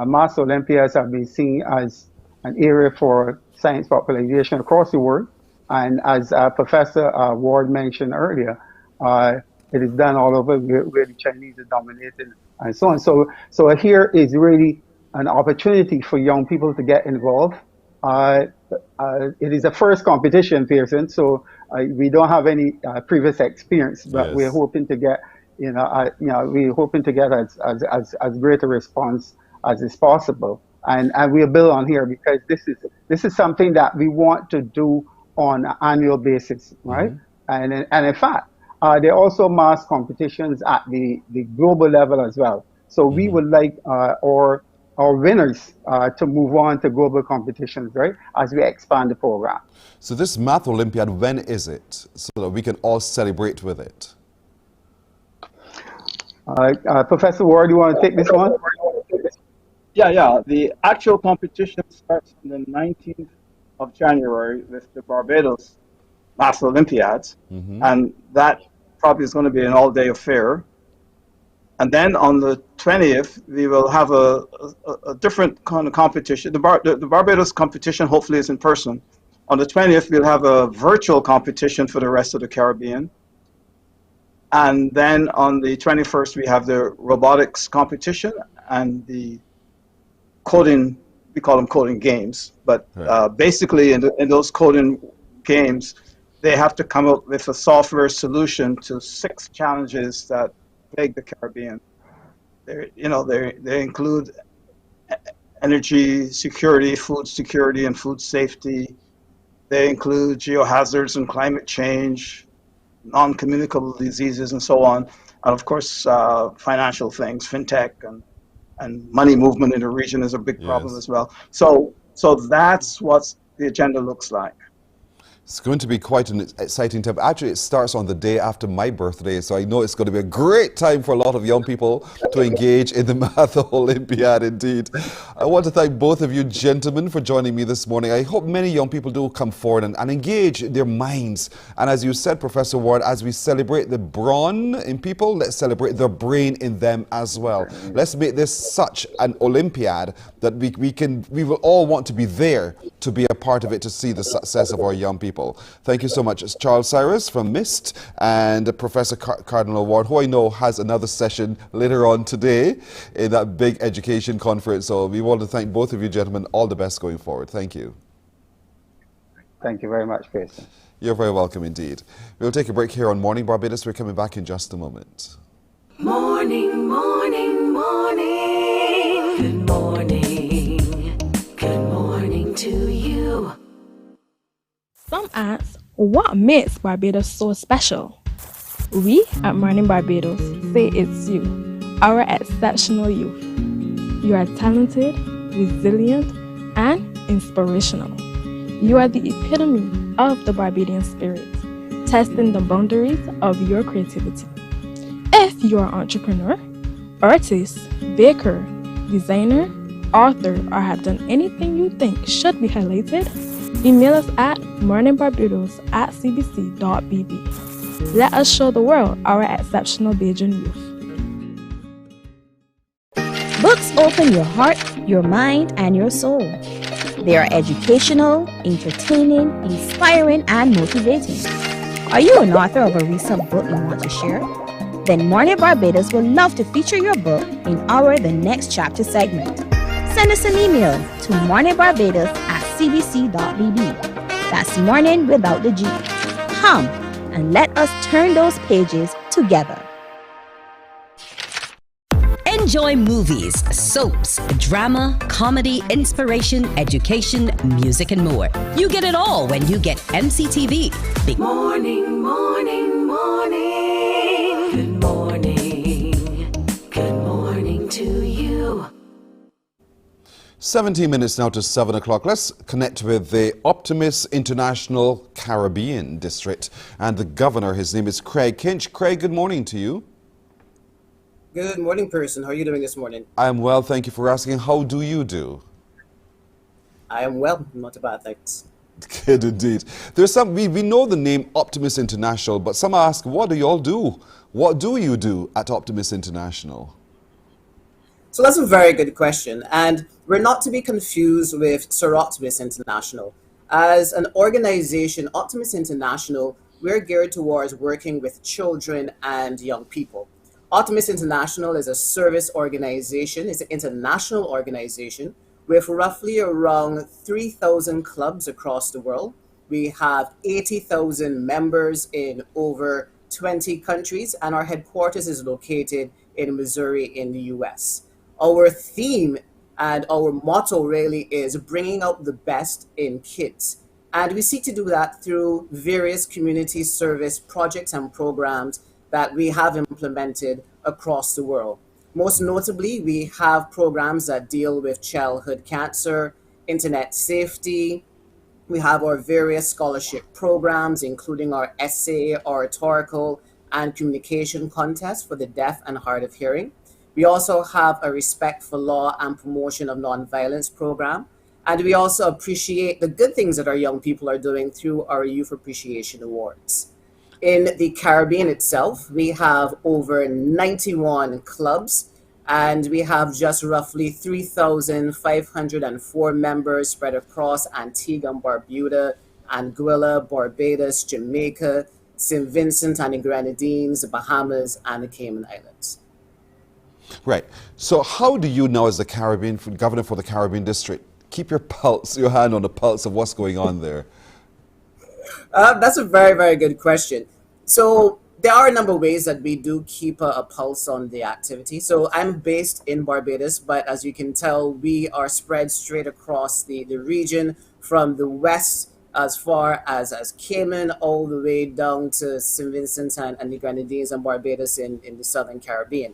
mass Olympiads have been seen as an area for science popularization across the world, and as Professor Ward mentioned earlier, it is done all over where the Chinese are dominating and so on. So here is really an opportunity for young people to get involved. It is a first competition, Pearson, so we don't have any previous experience, but we're hoping to get, we're hoping to get as great a response as is possible. And we'll build on here because this is something that we want to do on an annual basis, right? And in fact, there are also mass competitions at the global level as well. So we would like our winners to move on to global competitions, right? As we expand the program. So this Math Olympiad, when is it? So that we can all celebrate with it. Professor Ward, you want to take this one? Yeah. The actual competition starts on the 19th of January with the Barbados Math Olympiads, and that probably is going to be an all-day affair. And then on the 20th, we will have a different kind of competition. The Barbados competition hopefully is in person. On the 20th, we'll have a virtual competition for the rest of the Caribbean. And then on the 21st, we have the robotics competition and the coding, we call them coding games. But basically in those coding games, they have to come up with a software solution to 6 challenges that plague the Caribbean. They include energy security, food security, and food safety. They include geohazards and climate change, non-communicable diseases, and so on. And of course, financial things, fintech and money movement in the region is a big problem as well. So that's what the agenda looks like. It's going to be quite an exciting time. Actually, it starts on the day after my birthday, so I know it's going to be a great time for a lot of young people to engage in the Math Olympiad indeed. I want to thank both of you gentlemen for joining me this morning. I hope many young people do come forward and engage their minds. And as you said, Professor Ward, as we celebrate the brawn in people, let's celebrate the brain in them as well. Let's make this such an Olympiad that we will all want to be there to be a part of it, to see the success of our young people. Thank you so much. It's Charles Cyrus from MIST and Professor Cardinal Ward, who I know has another session later on today in that big education conference. So we want to thank both of you gentlemen. All the best going forward. Thank you. Thank you very much, Pearson. You're very welcome indeed. We'll take a break here on Morning Barbados. We're coming back in just a moment. Morning, morning, morning. Good morning. Good morning to you. Some ask, what makes Barbados so special? We at Mornin Barbados say it's you, our exceptional youth. You are talented, resilient, and inspirational. You are the epitome of the Barbadian spirit, testing the boundaries of your creativity. If you are an entrepreneur, artist, baker, designer, author, or have done anything you think should be highlighted, email us at morninbarbados@cbc.bb. Let us show the world our exceptional Bajan youth. Books open your heart, your mind, and your soul. They are educational, entertaining, inspiring, and motivating. Are you an author of a recent book you want to share? Then Mornin Barbados would love to feature your book in our The Next Chapter segment. Send us an email to morninbarbados@cbc.bb. That's morning without the G. Come and let us turn those pages together. Enjoy movies, soaps, drama, comedy, inspiration, education, music, and more. You get it all when you get MCTV. Morning, morning, morning. Good morning. Good morning to you. 17 minutes now to 7 o'clock. Let's connect with the Optimus International Caribbean District and the governor. His name is Craig Kinch. Craig, good morning to you. Good morning, Pearson. How are you doing this morning? I am well, thank you for asking. How do you do? I am well, not too bad, thanks. Good indeed. There's some, we know the name Optimus International, but some ask, what do you all do? What do you do at Optimus International? So that's a very good question, and we're not to be confused with Sir Optimus International. As an organization, Optimus International, we're geared towards working with children and young people. Optimus International is a service organization, it's an international organization with roughly around 3,000 clubs across the world. We have 80,000 members in over 20 countries, and our headquarters is located in Missouri in the US. Our theme and our motto really is bringing out the best in kids. And we seek to do that through various community service projects and programs that we have implemented across the world. Most notably, we have programs that deal with childhood cancer, internet safety. We have our various scholarship programs, including our essay, oratorical, and communication contest for the deaf and hard of hearing. We also have a Respect for Law and Promotion of Nonviolence program. And we also appreciate the good things that our young people are doing through our Youth Appreciation Awards. In the Caribbean itself, we have over 91 clubs, and we have just roughly 3,504 members spread across Antigua and Barbuda, Anguilla, Barbados, Jamaica, St. Vincent and the Grenadines, the Bahamas, and the Cayman Islands. Right. So how do you now, as the governor for the Caribbean District, keep your hand on the pulse of what's going on there? That's a very, very good question. So there are a number of ways that we do keep a pulse on the activity. So I'm based in Barbados, but as you can tell, we are spread straight across the region from the west as far as Cayman, all the way down to St. Vincent and the Grenadines and Barbados in the Southern Caribbean.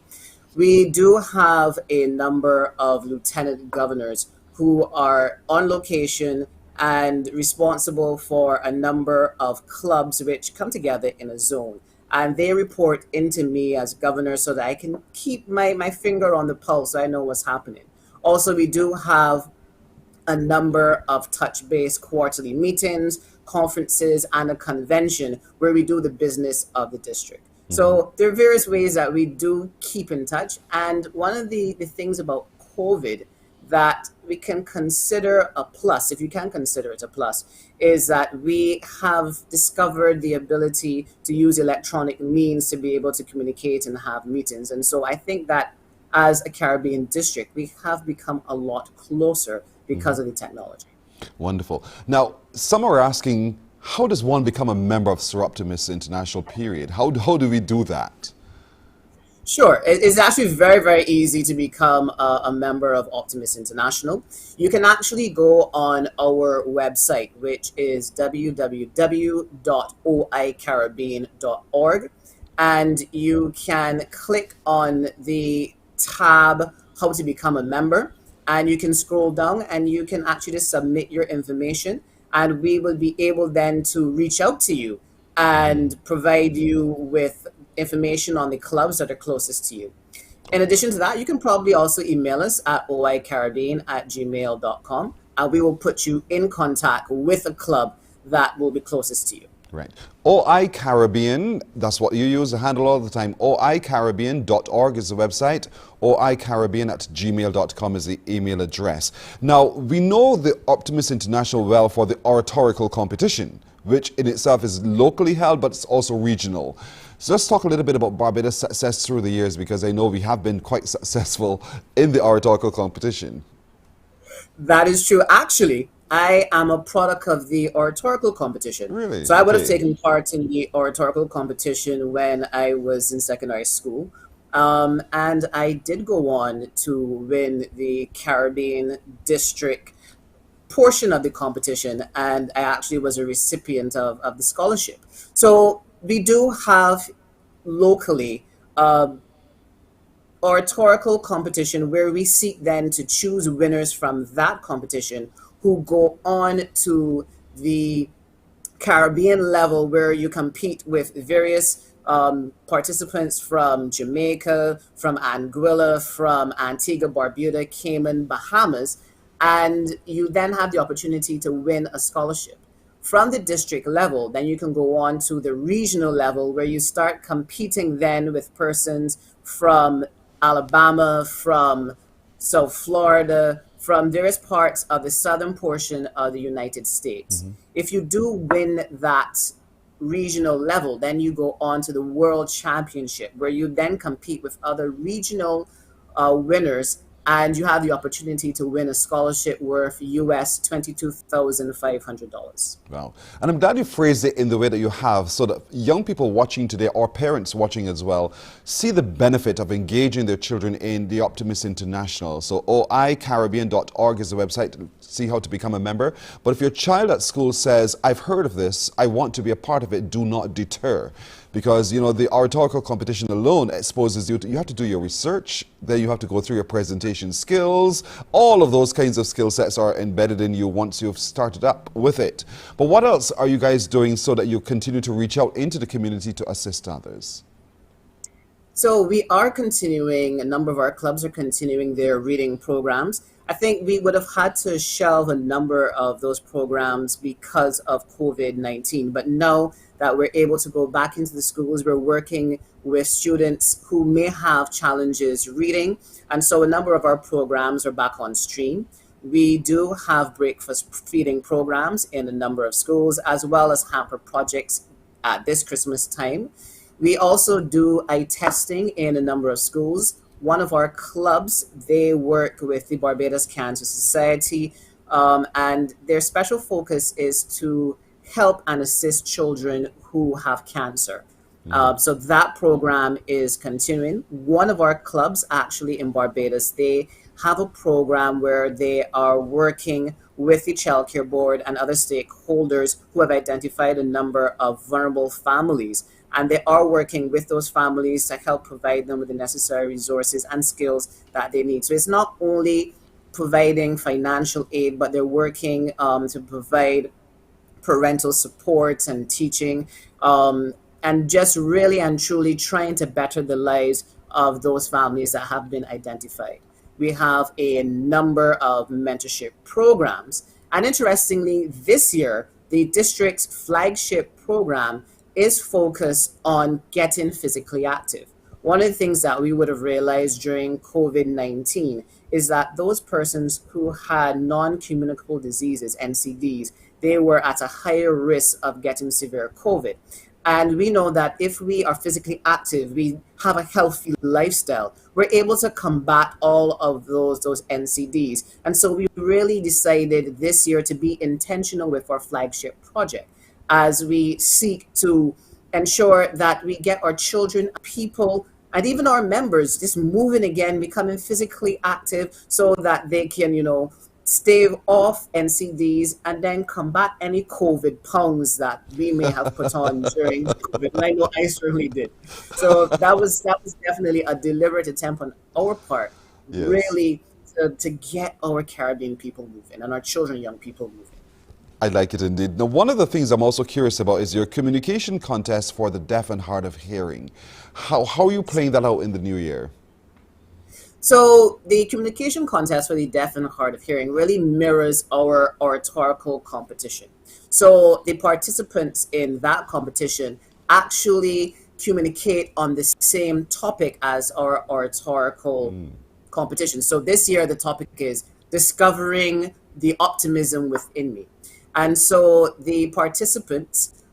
We do have a number of lieutenant governors who are on location and responsible for a number of clubs which come together in a zone. And they report into me as governor so that I can keep my finger on the pulse so I know what's happening. Also, we do have a number of touch-based quarterly meetings, conferences, and a convention where we do the business of the district. So there are various ways that we do keep in touch. And one of the things about COVID that we can consider a plus, if you can consider it a plus, is that we have discovered the ability to use electronic means to be able to communicate and have meetings. And so I think that as a Caribbean district, we have become a lot closer because of the technology. Wonderful. Now, some are asking, how does one become a member of Sir Optimus International, period? How do we do that? Sure. It's actually very, very easy to become a member of Optimus International. You can actually go on our website, which is www.oicaribbean.org, and you can click on the tab, How to Become a Member, and you can scroll down and you can actually just submit your information, and we will be able then to reach out to you and provide you with information on the clubs that are closest to you. In addition to that, you can probably also email us at oicaribbean@gmail.com, and we will put you in contact with a club that will be closest to you. Right. OI Caribbean, that's what you use, the handle all the time. oicaribbean.org is the website. oicaribbean@gmail.com is the email address. Now, we know the Optimus International well for the oratorical competition, which in itself is locally held, but it's also regional. So let's talk a little bit about Barbados' success through the years, because I know we have been quite successful in the oratorical competition. That is true. Actually, I am a product of the oratorical competition. Really? So I would have taken part in the oratorical competition when I was in secondary school. And I did go on to win the Caribbean District portion of the competition, and I actually was a recipient of the scholarship. So we do have locally oratorical competition where we seek then to choose winners from that competition who go on to the Caribbean level, where you compete with various participants from Jamaica, from Anguilla, from Antigua, Barbuda, Cayman, Bahamas, and you then have the opportunity to win a scholarship. From the district level, then you can go on to the regional level, where you start competing then with persons from Alabama, from South Florida, from various parts of the southern portion of the United States. If you do win that regional level, then you go on to the World Championship, where you then compete with other regional winners, and you have the opportunity to win a scholarship worth US $22,500. Wow. And I'm glad you phrased it in the way that you have, so that young people watching today, or parents watching as well, see the benefit of engaging their children in the Optimist International. So oicaribbean.org is the website to see how to become a member. But if your child at school says, I've heard of this, I want to be a part of it, do not deter. Because, you know, the oratorical competition alone exposes you to, you have to do your research, then you have to go through your presentation skills. All of those kinds of skill sets are embedded in you once you've started up with it. But what else are you guys doing so that you continue to reach out into the community to assist others? So we are continuing, a number of our clubs are continuing their reading programs. I think we would have had to shelve a number of those programs because of COVID-19, but now that we're able to go back into the schools, we're working with students who may have challenges reading, and so a number of our programs are back on stream. We do have breakfast feeding programs in a number of schools, as well as hamper projects at this Christmas time. We also do eye testing in a number of schools. One of our clubs, they work with the Barbados Cancer Society, and their special focus is to help and assist children who have cancer. So that program is continuing. One of our clubs actually in Barbados, they have a program where they are working with the Child Care Board and other stakeholders who have identified a number of vulnerable families. And they are working with those families to help provide them with the necessary resources and skills that they need. So it's not only providing financial aid, but they're working to provide parental support and teaching, and just really and truly trying to better the lives of those families that have been identified. We have a number of mentorship programs. And interestingly, this year, the district's flagship program is focused on getting physically active. One of the things that we would have realized during COVID-19 is that those persons who had non-communicable diseases, NCDs, they were at a higher risk of getting severe COVID. And we know that if we are physically active, we have a healthy lifestyle, we're able to combat all of those NCDs. And so we really decided this year to be intentional with our flagship project as we seek to ensure that we get our children, people, and even our members just moving again, becoming physically active so that they can, stave off NCDs and then combat any COVID pounds that we may have put on during COVID. And I know I certainly did. So that was definitely a deliberate attempt on our part, Yes. really to get our Caribbean people moving and our children, young people moving. I like it indeed. Now, one of the things I'm also curious about is your communication contest for the deaf and hard of hearing. How are you playing that out in the new year? So the communication contest for the deaf and hard of hearing really mirrors our oratorical competition. So the participants in that competition actually communicate on the same topic as our oratorical competition. So this year the topic is discovering the optimism within me. And so the participants,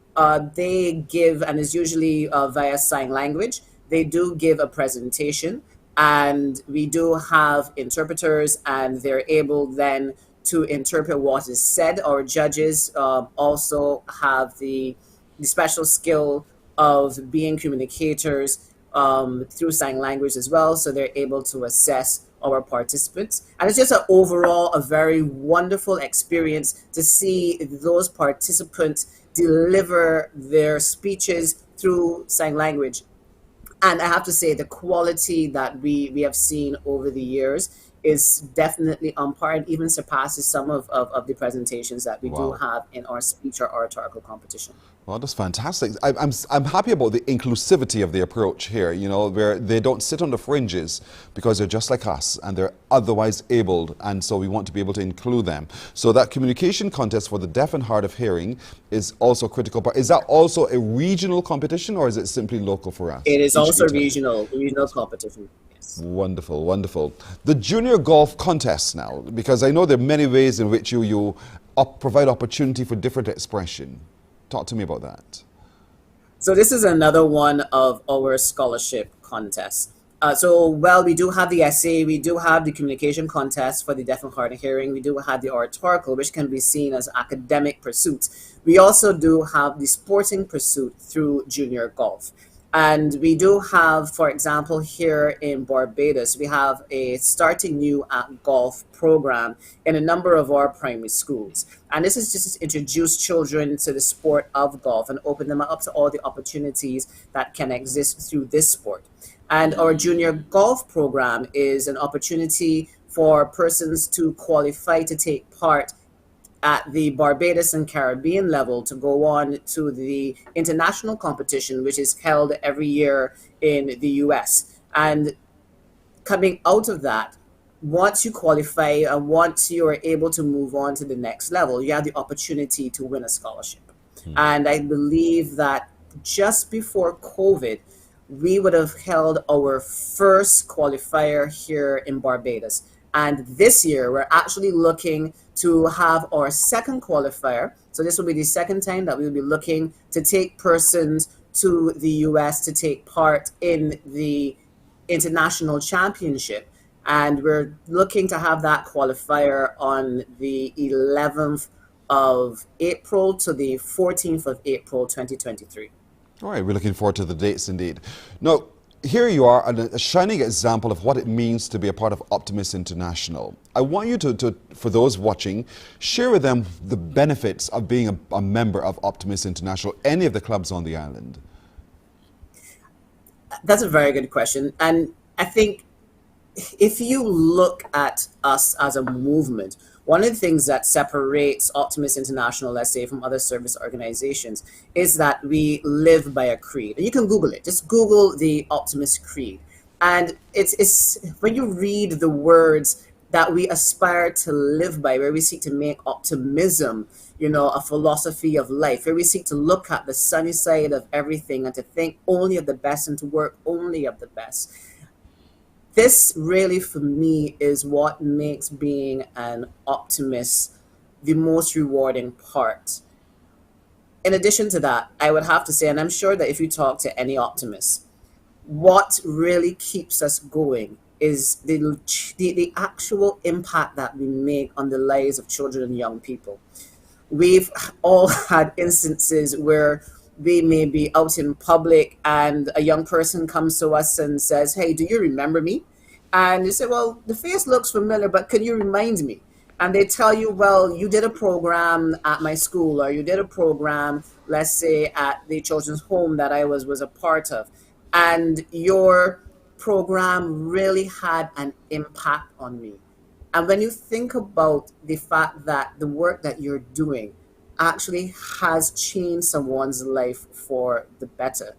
they give, and it's usually via sign language, they do give a presentation, and we do have interpreters, and they're able then to interpret what is said. Our judges also have the special skill of being communicators through sign language as well, so they're able to assess our participants. And it's just overall a very wonderful experience to see those participants deliver their speeches through sign language. And I have to say, the quality that we have seen over the years is definitely on par and even surpasses some of the presentations that we do Wow. have in our speech or oratorical competition. Well, that's fantastic. I'm happy about the inclusivity of the approach here, you know, where they don't sit on the fringes because they're just like us and they're otherwise abled, and so we want to be able to include them. So that communication contest for the deaf and hard of hearing is also critical. But is that also a regional competition, or is it simply local for us? It is Each also region? regional competition. Yes. Wonderful, wonderful. The junior golf contest now, because I know there are many ways in which you provide opportunity for different expression. Talk to me about that. So this is another one of our scholarship contests. Well, we do have the essay, we do have the communication contest for the deaf and hard of hearing, we do have the oratorical, which can be seen as academic pursuits. We also do have the sporting pursuit through junior golf. And we do have, for example, here in Barbados, we have a Starting New at Golf program in a number of our primary schools. And this is just to introduce children to the sport of golf and open them up to all the opportunities that can exist through this sport. And our junior golf program is an opportunity for persons to qualify to take part at the Barbados and Caribbean level to go on to the international competition, which is held every year in the US. And coming out of that, once you qualify and once you are able to move on to the next level, you have the opportunity to win a scholarship. And I believe that just before COVID, we would have held our first qualifier here in Barbados. And this year, we're actually looking to have our second qualifier. So this will be the second time that we'll be looking to take persons to the US to take part in the international championship. And we're looking to have that qualifier on the 11th of April to the 14th of April, 2023. All right, we're looking forward to the dates indeed. Now, here you are, a shining example of what it means to be a part of Optimist International. I want you to, for those watching, share with them the benefits of being a member of Optimist International, any of the clubs on the island. That's a very good question. And I think if you look at us as a movement, one of the things that separates Optimist International, let's say, from other service organizations is that we live by a creed. And you can Google it. Just Google the Optimist Creed. And it's when you read the words that we aspire to live by, where we seek to make optimism, you know, a philosophy of life, where we seek to look at the sunny side of everything and to think only of the best and to work only of the best. This really, for me, is what makes being an optimist the most rewarding part. In addition to that, I would have to say, and I'm sure that if you talk to any optimist, what really keeps us going is the actual impact that we make on the lives of children and young people. We've all had instances where we may be out in public and a young person comes to us and says, "Hey, do you remember me?" And you say, "Well, the face looks familiar, but can you remind me?" And they tell you, "Well, you did a program at my school, or you did a program, let's say, at the children's home that I was a part of. And your program really had an impact on me." And when you think about the fact that the work that you're doing actually has changed someone's life for the better,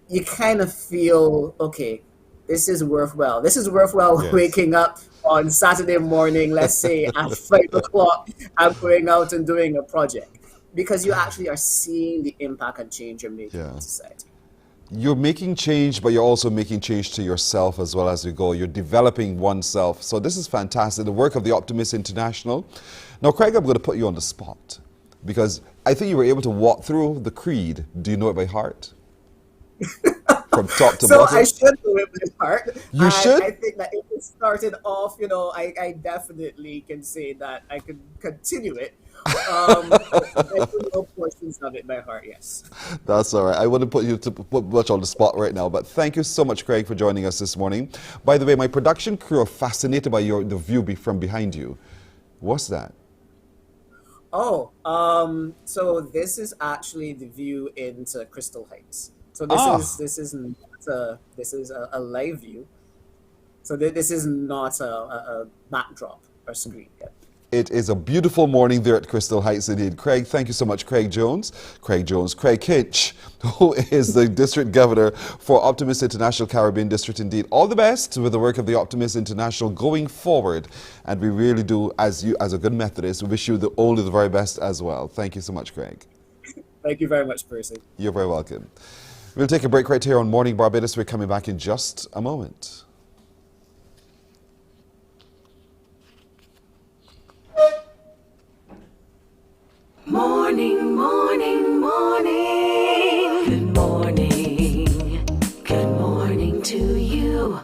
you kind of feel, okay, this is worthwhile. This is worthwhile. Yes. Waking up on Saturday morning, let's say at 5 o'clock, and going out and doing a project, because you actually are seeing the impact and change you're making in society. You're making change, but you're also making change to yourself as well as you go. You're developing oneself. So this is fantastic, the work of the Optimist International. Now, Craig, I'm going to put you on the spot because I think you were able to walk through the creed. Do you know it by heart? From top to bottom? So I should know it by heart. You should? I think that if it started off, you know, I definitely can say that I could continue it. I know portions of it by heart, yes. That's all right. I wouldn't put you much on the spot right now, but thank you so much, Craig, for joining us this morning. By the way, my production crew are fascinated by the view from behind you. What's that? Oh, so this is actually the view into Crystal Heights. So this is a live view. So this is not a backdrop or screen. Yeah. It is a beautiful morning there at Crystal Heights indeed. Craig, thank you so much. Craig Kinch, who is the District Governor for Optimist International Caribbean District indeed. All the best with the work of the Optimist International going forward. And we really do, as a good Methodist, we wish you only the very best as well. Thank you so much, Craig. Thank you very much, Percy. You're very welcome. We'll take a break right here on Morning Barbados. We're coming back in just a moment. Morning, morning, morning. Good morning. Good morning to you.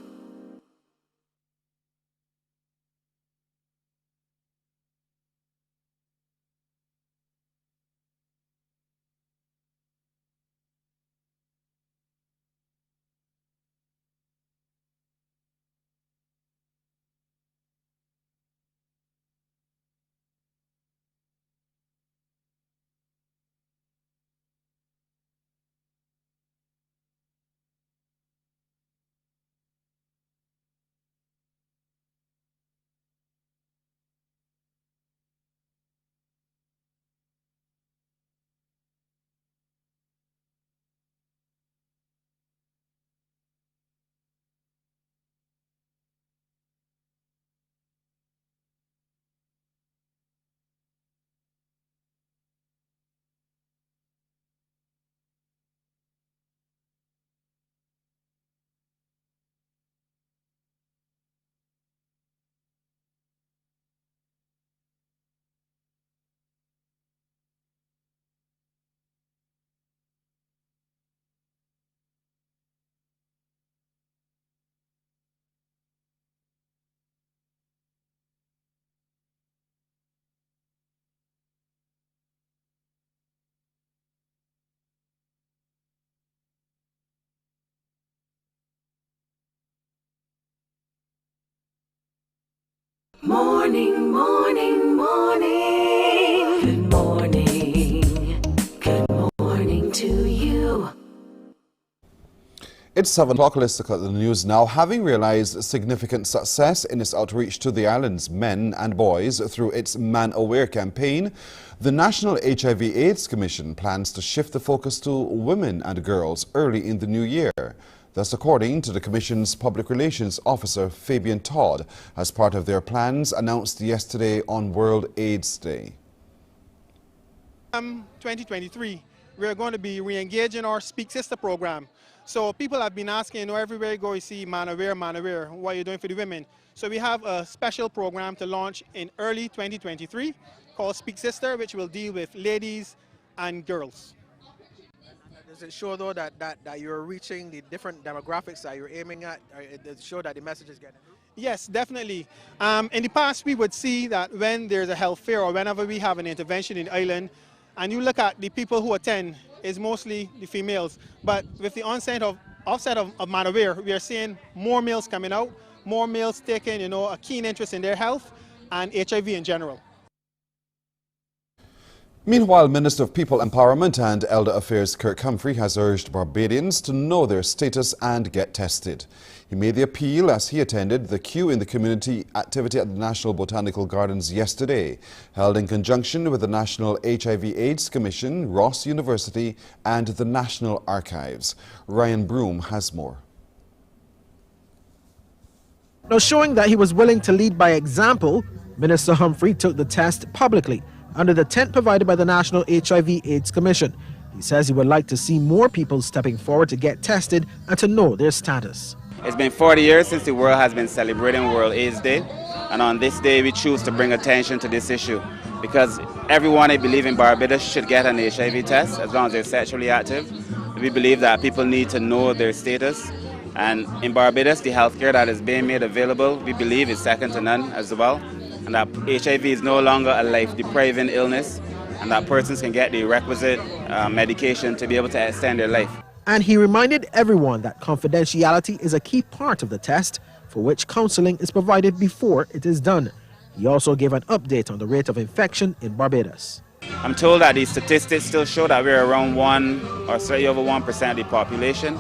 Morning, morning, morning. Good morning. Good morning to you. It's 7 o'clock. Let's look at the news now. Having realized significant success in its outreach to the island's men and boys through its Man Aware campaign, the National HIV/AIDS Commission plans to shift the focus to women and girls early in the new year. Thus, according to the Commission's Public Relations Officer, Fabian Todd, as part of their plans announced yesterday on World AIDS Day. 2023, we're going to be re-engaging our Speak Sister program. So people have been asking, everywhere you go, you see Man Aware, what are you doing for the women? So we have a special program to launch in early 2023 called Speak Sister, which will deal with ladies and girls. Does it show, though, that you're reaching the different demographics that you're aiming at? Does it show that the message is getting through? Yes, definitely. In the past, we would see that when there's a health fair or whenever we have an intervention in the island, and you look at the people who attend, it's mostly the females. But with the offset of Man Aware, we are seeing more males coming out, more males taking, a keen interest in their health and HIV in general. Meanwhile, Minister of People Empowerment and Elder Affairs Kirk Humphrey has urged Barbadians to know their status and get tested. He made the appeal as he attended the Queue in the Community activity at the National Botanical Gardens yesterday, held in conjunction with the National HIV/AIDS Commission, Ross University and the National Archives. Ryan Broom has more. Now, showing that he was willing to lead by example, Minister Humphrey took the test publicly under the tent provided by the National HIV/AIDS Commission. He says he would like to see more people stepping forward to get tested and to know their status. It's been 40 years since the world has been celebrating World AIDS Day, and on this day we choose to bring attention to this issue because everyone, I believe, in Barbados should get an HIV test as long as they're sexually active. We believe that people need to know their status, and in Barbados the healthcare that is being made available, we believe, is second to none as well. And that HIV is no longer a life-depriving illness, and that persons can get the requisite medication to be able to extend their life. And he reminded everyone that confidentiality is a key part of the test, for which counseling is provided before it is done. He also gave an update on the rate of infection in Barbados. I'm told that the statistics still show that we're around 1 or slightly over 1% of the population.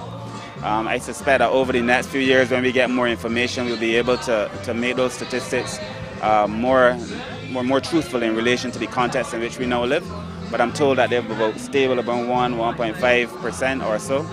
I suspect that over the next few years, when we get more information, we'll be able to make those statistics more truthful in relation to the context in which we now live. But I'm told that they're about stable about 1.5% or so.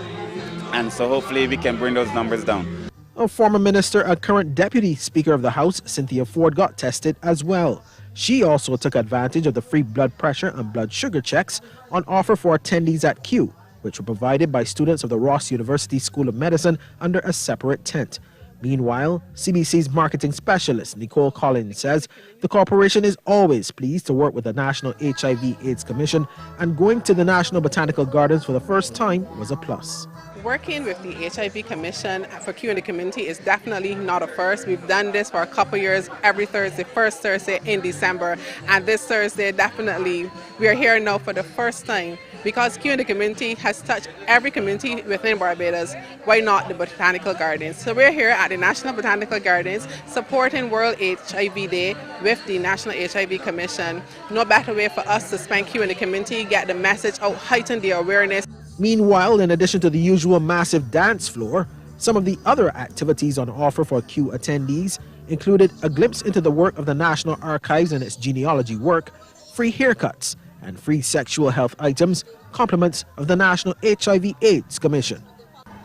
And so hopefully we can bring those numbers down. A former minister and current deputy speaker of the House, Cynthia Ford, got tested as well. She also took advantage of the free blood pressure and blood sugar checks on offer for attendees at Kew, which were provided by students of the Ross University School of Medicine under a separate tent. Meanwhile, CBC's marketing specialist, Nicole Collins, says the corporation is always pleased to work with the National HIV/AIDS Commission, and going to the National Botanical Gardens for the first time was a plus. Working with the HIV Commission for Kew in the community is definitely not a first. We've done this for a couple years, every Thursday, first Thursday in December. And this Thursday, definitely, we are here now for the first time because Kew in the community has touched every community within Barbados. Why not the Botanical Gardens? So we're here at the National Botanical Gardens supporting World HIV Day with the National HIV Commission. No better way for us to spend Kew in the community, get the message out, heighten the awareness. Meanwhile, in addition to the usual massive dance floor, some of the other activities on offer for Kew attendees included a glimpse into the work of the National Archives and its genealogy work, free haircuts, and free sexual health items, compliments of the National HIV/AIDS Commission.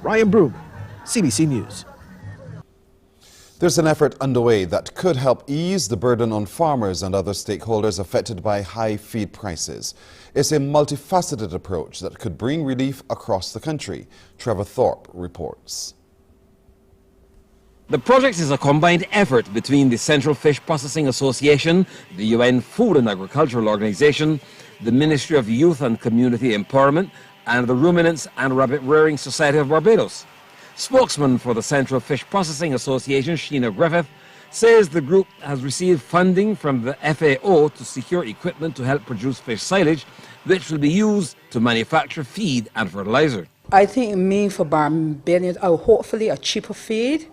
Ryan Broom, CBC News. There's an effort underway that could help ease the burden on farmers and other stakeholders affected by high feed prices. It's a multifaceted approach that could bring relief across the country. Trevor Thorpe reports. The project is a combined effort between the Central Fish Processing Association, the UN Food and Agricultural Organization, the Ministry of Youth and Community Empowerment, and the Ruminants and Rabbit Rearing Society of Barbados. Spokesman for the Central Fish Processing Association, Sheena Griffith, says the group has received funding from the FAO to secure equipment to help produce fish silage, which will be used to manufacture feed and fertilizer. I think it means for Barbadians, hopefully a cheaper feed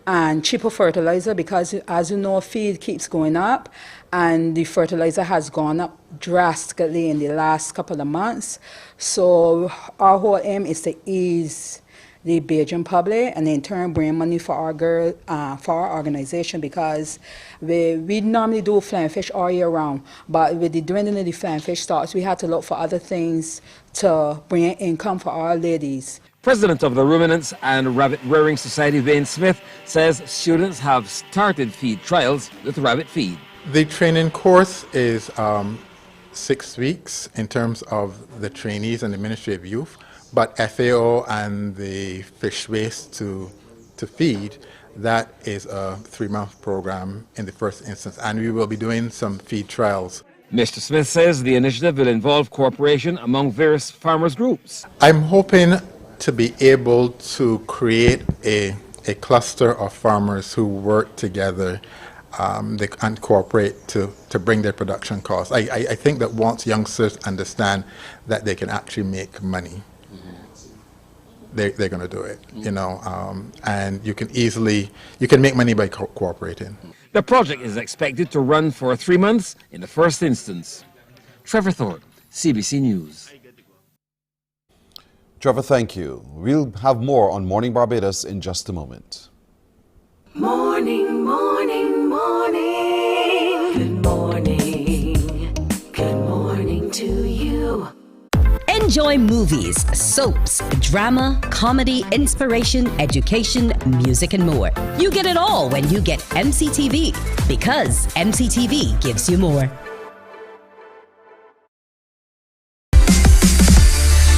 and cheaper fertilizer, because as you know, feed keeps going up and the fertilizer has gone up drastically in the last couple of months. So our whole aim is to ease the Bajan public and in turn bring money for our organization, because we normally do flying fish all year round, but with the dwindling of the flying fish stocks, we had to look for other things to bring in income for our ladies. President of the Ruminants and Rabbit Rearing Society, Wayne Smith, says students have started feed trials with rabbit feed. The training course is 6 weeks in terms of the trainees and the Ministry of Youth. But FAO and the fish waste to feed, that is a 3-month program in the first instance, and we will be doing some feed trials. Mr. Smith says the initiative will involve cooperation among various farmers' groups. I'm hoping to be able to create a cluster of farmers who work together and cooperate to bring their production costs. I think that once youngsters understand that they can actually make money, they're going to do it, you know, and you can make money by cooperating. The project is expected to run for 3 months in the first instance. Trevor Thorpe, CBC News. Trevor, thank you. We'll have more on Morning Barbados in just a moment. Morning, morning, morning. Good morning. Good morning to you. Enjoy movies, soaps, drama, comedy, inspiration, education, music, and more. You get it all when you get MCTV, because MCTV gives you more.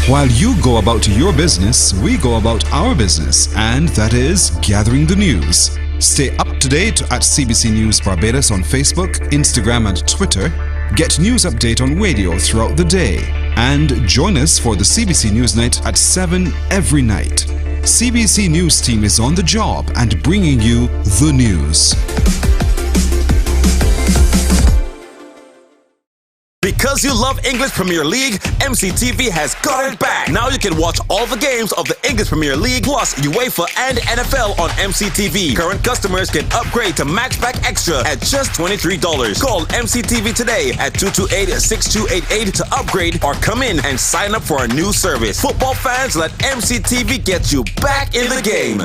While you go about your business, we go about our business, and that is gathering the news. Stay up to date at CBC News Barbados on Facebook, Instagram, and Twitter. Get news update on radio throughout the day. And join us for the CBC News Night at 7 every night. CBC News team is on the job and bringing you the news. Because you love English Premier League, MCTV has got it back. Now you can watch all the games of the English Premier League plus UEFA and NFL on MCTV. Current customers can upgrade to Max Pack Extra at just $23. Call MCTV today at 228-6288 to upgrade or come in and sign up for a new service. Football fans, let MCTV get you back in the game.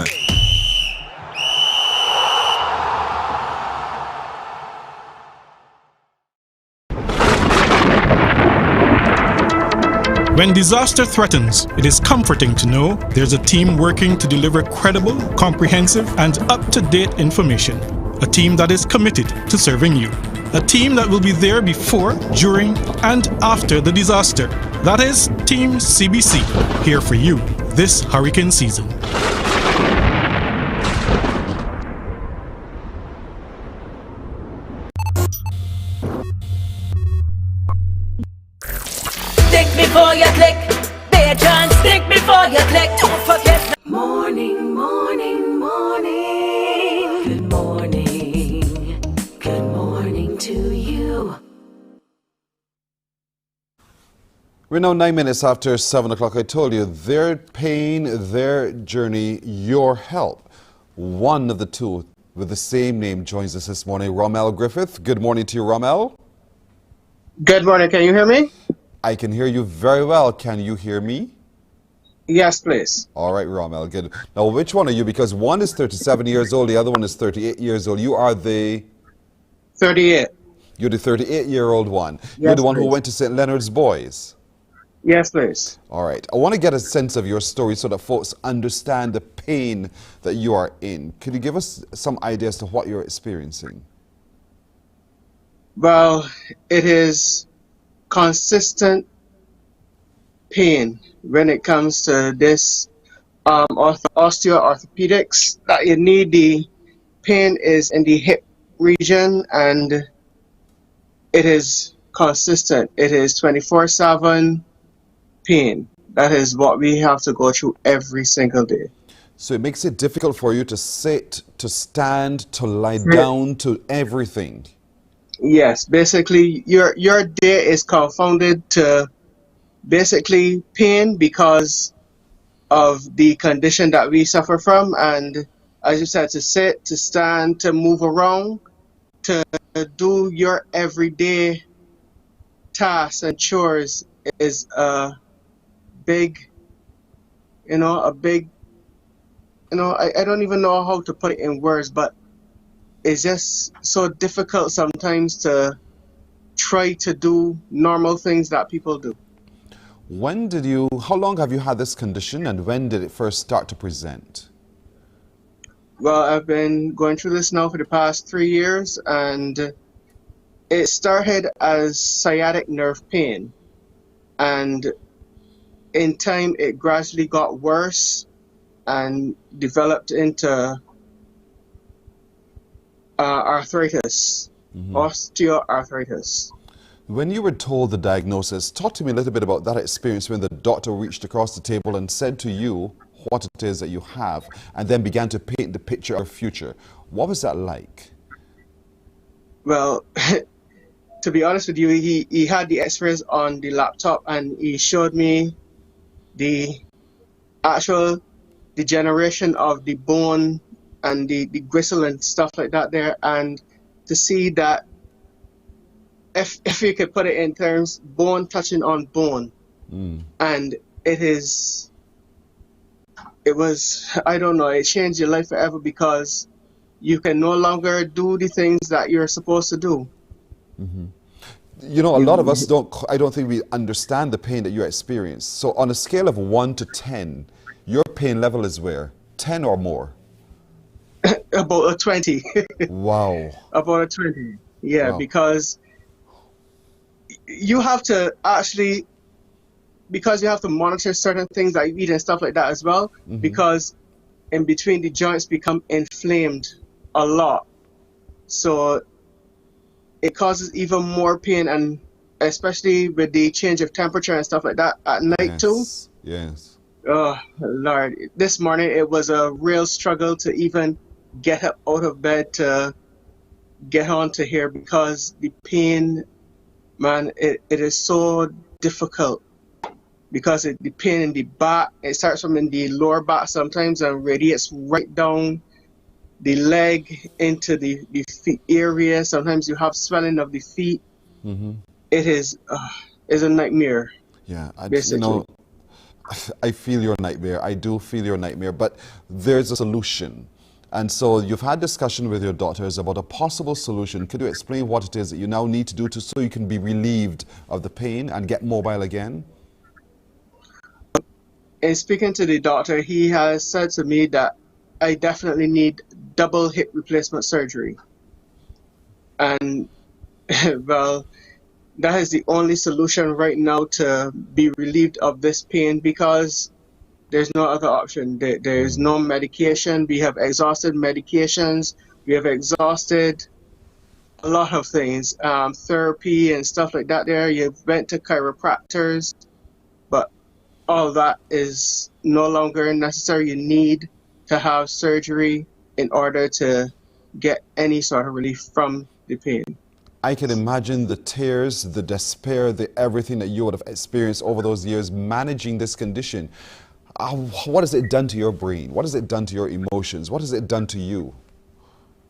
When disaster threatens, it is comforting to know there's a team working to deliver credible, comprehensive, and up-to-date information. A team that is committed to serving you. A team that will be there before, during, and after the disaster. That is Team CBC, here for you this hurricane season. Think before you click. Patrons, think before you click. Don't forget. Morning, morning, morning. Good morning. Good morning to you. We're now 9 minutes after 7 o'clock. I told you, their pain, their journey, your help. One of the two with the same name joins us this morning, Rommel Griffith. Good morning to you, Rommel. Good morning. Can you hear me? I can hear you very well. Can you hear me? Yes, please. All right, Rommel, good. Now, which one are you? Because one is 37 years old, the other one is 38 years old. You are the... 38. You're the 38-year-old one. Yes, You're the one who please. went to St. Leonard's Boys. Yes, please. All right. I want to get a sense of your story so that folks understand the pain that you are in. Could you give us some idea as to what you're experiencing? Well, it is consistent pain when it comes to this osteoorthopedics that you need. The pain is in the hip region and it is consistent. It is 24/7 pain. That is what we have to go through every single day. So it makes it difficult for you to sit, to stand, to lie down, to everything. Yes, basically your day is confounded to basically pain because of the condition that we suffer from, and as you said, to sit, to stand, to move around, to do your everyday tasks and chores is a big, I don't even know how to put it in words, but it's just so difficult sometimes to try to do normal things that people do. How long have you had this condition and when did it first start to present? Well, I've been going through this now for the past 3 years, and it started as sciatic nerve pain, and in time it gradually got worse and developed into arthritis, osteoarthritis. When you were told the diagnosis, talk to me a little bit about that experience when the doctor reached across the table and said to you what it is that you have and then began to paint the picture of your future. What was that like? Well, to be honest with you, he had the x-rays on the laptop and he showed me the actual degeneration of the bone and the gristle and stuff like that there, and to see that if you could put it in terms, bone touching on bone. And it was, I don't know, it changed your life forever because you can no longer do the things that you're supposed to do. You know, a lot of us I don't think we understand the pain that you experience. So on a scale of 1 to 10, your pain level is where? 10 or more? About a 20. Wow. About a 20. Yeah, Wow. Because you have to actually, because you have to monitor certain things like eat and stuff like that as well, because in between the joints become inflamed a lot. So it causes even more pain, and especially with the change of temperature and stuff like that at night too. Yes. Oh, Lord. This morning it was a real struggle to even get up out of bed to get on to here because the pain man, it is so difficult because the pain in the back, it starts from in the lower back sometimes and radiates right down the leg into the feet area. Sometimes you have swelling of the feet. It is a nightmare. Yeah, basically. I feel your nightmare. I do feel your nightmare, but there's a solution. And so you've had discussion with your daughters about a possible solution. Could you explain what it is that you now need to do so you can be relieved of the pain and get mobile again? In speaking to the doctor, he has said to me that I definitely need double hip replacement surgery. And well, that is the only solution right now to be relieved of this pain because there's no other option. There's no medication. We have exhausted medications. We have exhausted a lot of things, therapy and stuff like that there. You went to chiropractors, but all that is no longer necessary. You need to have surgery in order to get any sort of relief from the pain. I can imagine the tears, the despair, the everything that you would have experienced over those years managing this condition. What has it done to your brain? What has it done to your emotions? What has it done to you?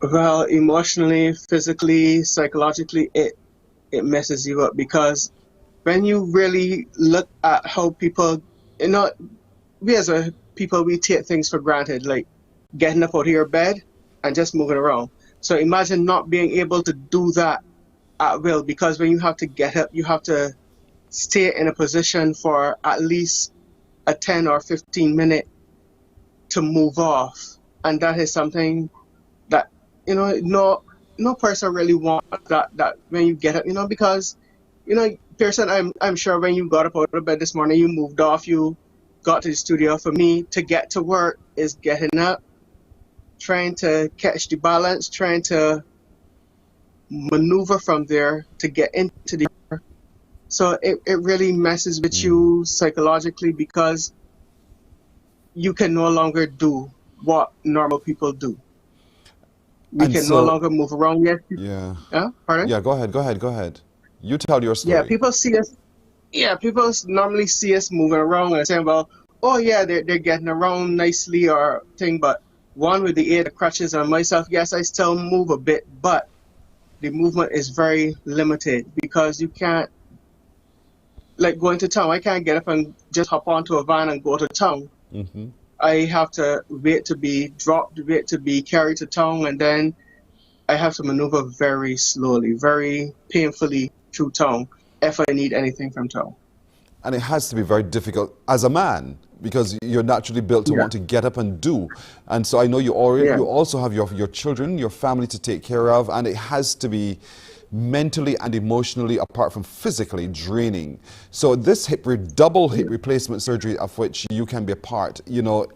Well, emotionally, physically, psychologically, it messes you up because when you really look at how people, we as a people, we take things for granted, like getting up out of your bed and just moving around. So imagine not being able to do that at will, because when you have to get up, you have to stay in a position for at least a 10 or 15 minute to move off. And that is something that, no person really wants that when you get up, because, Pearson, I'm sure when you got up out of bed this morning, you moved off, you got to the studio. For me, to get to work is getting up, trying to catch the balance, trying to maneuver from there to get into the car. So it really messes with you psychologically because you can no longer do what normal people do. We can no longer move around yet. Yeah. Pardon? Yeah, go ahead. You tell your story. Yeah, people see us. Yeah, people normally see us moving around and saying, well, oh yeah, they're getting around nicely or thing, but one with the aid of crutches and myself, yes, I still move a bit, but the movement is very limited because you can't, like going to town, I can't get up and just hop onto a van and go to town. I have to wait to be dropped, wait to be carried to town, and then I have to maneuver very slowly, very painfully through town if I need anything from town. And it has to be very difficult as a man because you're naturally built to want to get up and do. And so I know you also have your children, your family to take care of, and it has to be mentally and emotionally, apart from physically, draining. So this double hip replacement surgery of which you can be a part,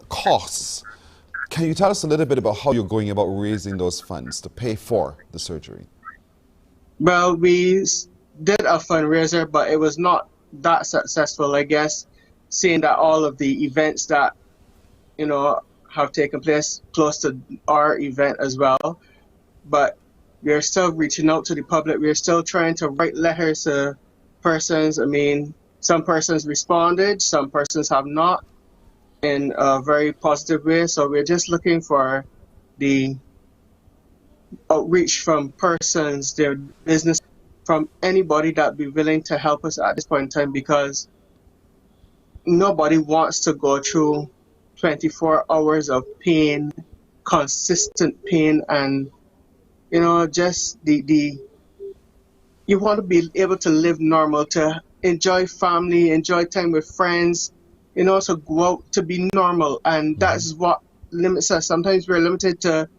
costs. Can you tell us a little bit about how you're going about raising those funds to pay for the surgery? Well, we did a fundraiser, but it was not that successful, I guess, seeing that all of the events that, have taken place close to our event as well. But we are still reaching out to the public. We are still trying to write letters to persons. I mean, some persons responded, some persons have not in a very positive way. So we're just looking for the outreach from persons, their business, from anybody that be willing to help us at this point in time, because nobody wants to go through 24 hours of pain, consistent pain, and just you want to be able to live normal, to enjoy family, enjoy time with friends, so go out to be normal. And that's what limits us. Sometimes we're limited to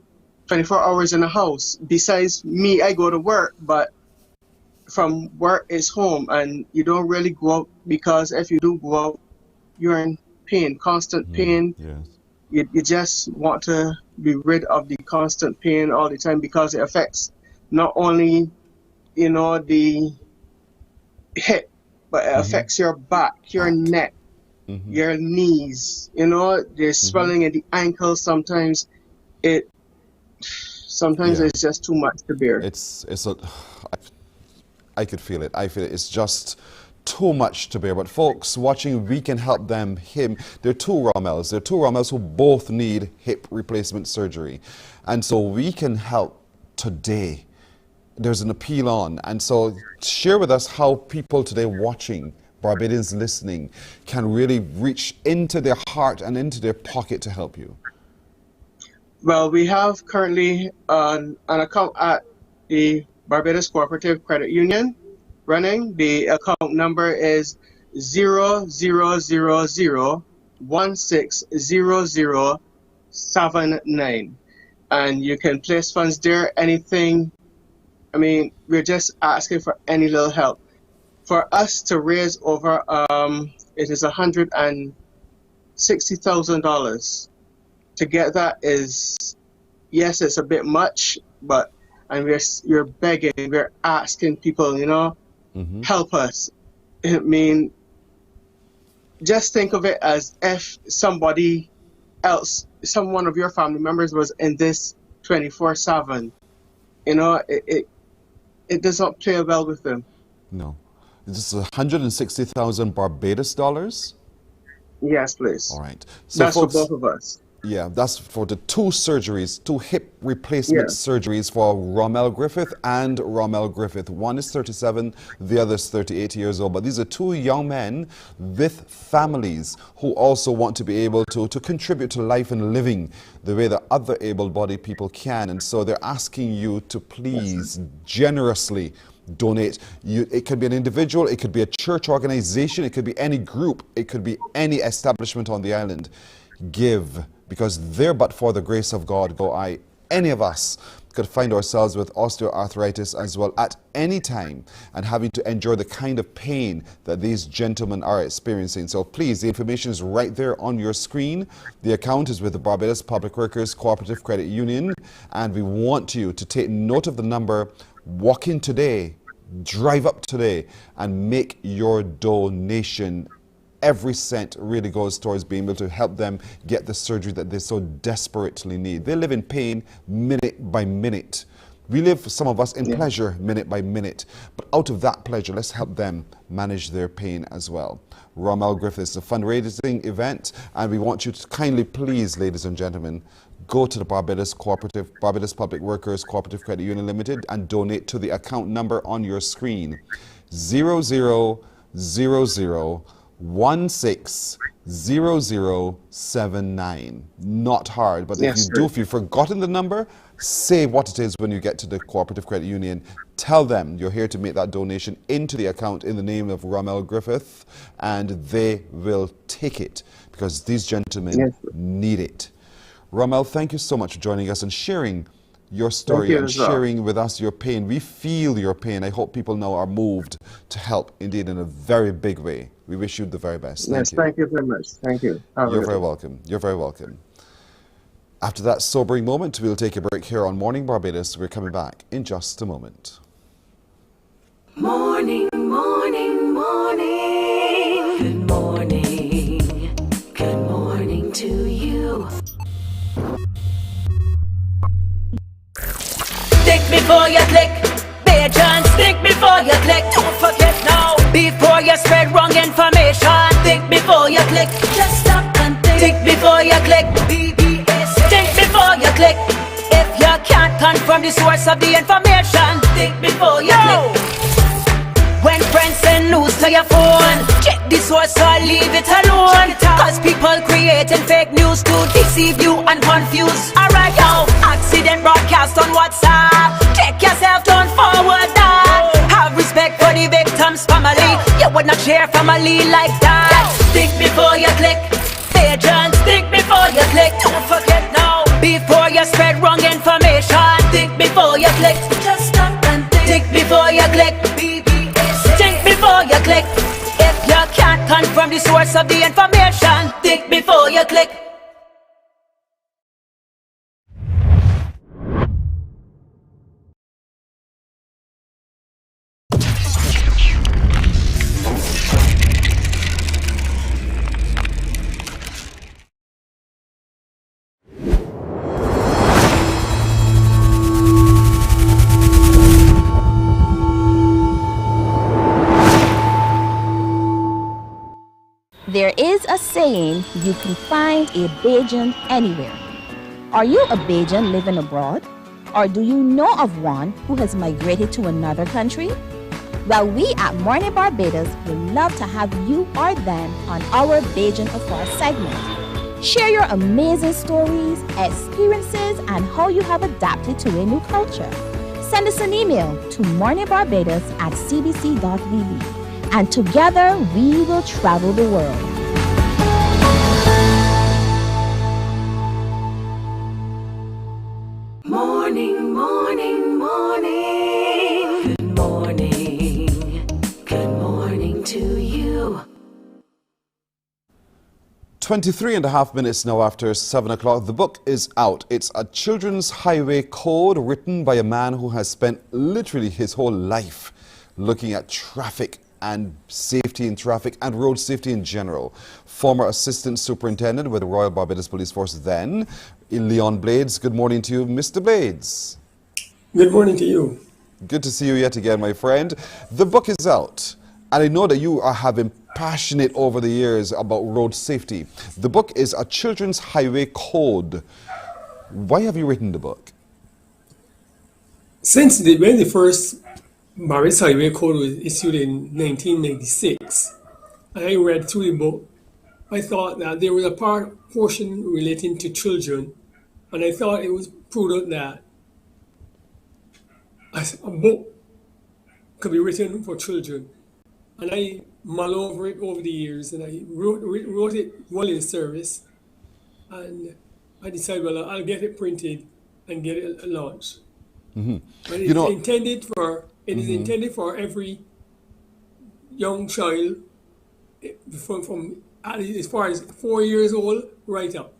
24 hours in a house. Besides me, I go to work, but from work is home, and you don't really go out, because if you do go out, you're in pain, constant pain. You just want to be rid of the constant pain all the time, because it affects not only the hip, but it affects your back, your neck, your knees. There's swelling in the ankles. Sometimes it's just too much to bear. I could feel it. I feel it. It's just too much to bear. But folks watching, we can help them. There are two Romels. There are two Romels who both need hip replacement surgery. And so we can help today. There's an appeal on. And so share with us how people today watching, Barbadians listening, can really reach into their heart and into their pocket to help you. Well, we have currently an account at the Barbados Cooperative Credit Union running. The account number is 0000160079. And you can place funds there, anything. I mean, we're just asking for any little help. For us to raise over, it is $160,000. To get that is, yes, it's a bit much, but, and we're begging, we're asking people, you know, help us. I mean, just think of it as if somebody else, one of your family members was in this 24/7. You know, it does not play well with them. No. This is 160,000 Barbados dollars? Yes, please. All right. So that's folks, for both of us. Yeah, that's for the two surgeries, two hip replacement surgeries for Rommel Griffith and Rommel Griffith. One is 37, the other is 38 years old. But these are two young men with families who also want to be able to contribute to life and living the way that other able-bodied people can. And so they're asking you to please generously donate. It could be an individual, it could be a church organization, it could be any group, it could be any establishment on the island. Give, because there but for the grace of God go I. Any of us could find ourselves with osteoarthritis as well at any time and having to endure the kind of pain that these gentlemen are experiencing. So please, the information is right there on your screen. The account is with the Barbados Public Workers Cooperative Credit Union, and we want you to take note of the number. Walk in today, drive up today, and make your donation. Every cent really goes towards being able to help them get the surgery that they so desperately need. They live in pain minute by minute. We live, some of us, in pleasure minute by minute. But out of that pleasure, let's help them manage their pain as well. Rommel Griffith is a fundraising event, and we want you to kindly, please, ladies and gentlemen, go to the Barbados Public Workers Cooperative Credit Union Limited and donate to the account number on your screen, 0000160079. Not hard, but if you've forgotten the number, say what it is when you get to the Cooperative Credit Union. Tell them you're here to make that donation into the account in the name of Rommel Griffith, and they will take it because these gentlemen need it. Rommel, thank you so much for joining us and sharing your story and sharing with us your pain. We feel your pain. I hope people now are moved to help, indeed, in a very big way. We wish you the very best. Thank you. Thank you very much. Thank you. You're very welcome. You're very welcome. After that sobering moment, we'll take a break here on Morning Barbados. We're coming back in just a moment. Morning, morning, morning. Good morning. Good morning to you. Think before you click. Pigeons, think before you click. Don't forget now. Before you spread wrong information, think before you click. Just stop and think. Think before you click. BBS. Think before you click. If you can't confirm the source of the information, think before you click. When friends send news to your phone, check the source or leave it alone. Cause people creating fake news to deceive you and confuse. Alright yo, accident broadcast on WhatsApp. Check yourself, don't forward that. Have respect for the victim's family. You would not share family like that. Think before you click. Agents, think before you click. Don't forget now. Before you spread wrong information, think before you click. Just stop and think. Think before you click. Think before you click. If you can't confirm the source of the information, think before you click. There is a saying, you can find a Bajan anywhere. Are you a Bajan living abroad? Or do you know of one who has migrated to another country? Well, we at Mornin Barbados would love to have you or them on our Bajan Afar segment. Share your amazing stories, experiences, and how you have adapted to a new culture. Send us an email to morninbarbados@cbc.vb. And together we will travel the world. Morning, morning, morning. Good morning. Good morning to you. 23 and a half minutes now after 7 o'clock. The book is out. It's a children's highway code written by a man who has spent literally his whole life looking at traffic and safety in traffic and road safety in general. Former Assistant Superintendent with the Royal Barbados Police Force then, Leon Blades. Good morning to you, Mr. Blades. Good morning to you. Good to see you yet again, my friend. The book is out, and I know that you have been passionate over the years about road safety. The book is a children's highway code. Why have you written the book? When the first Barbados Highway Code was issued in 1996, and I read through the book, I thought that there was a portion relating to children, and I thought it was prudent that a book could be written for children. And I mulled over it over the years, and I wrote it while in service, and I decided, well, I'll get it printed and get it launched. Mm-hmm. But it's intended for intended for every young child from as far as 4 years old right up.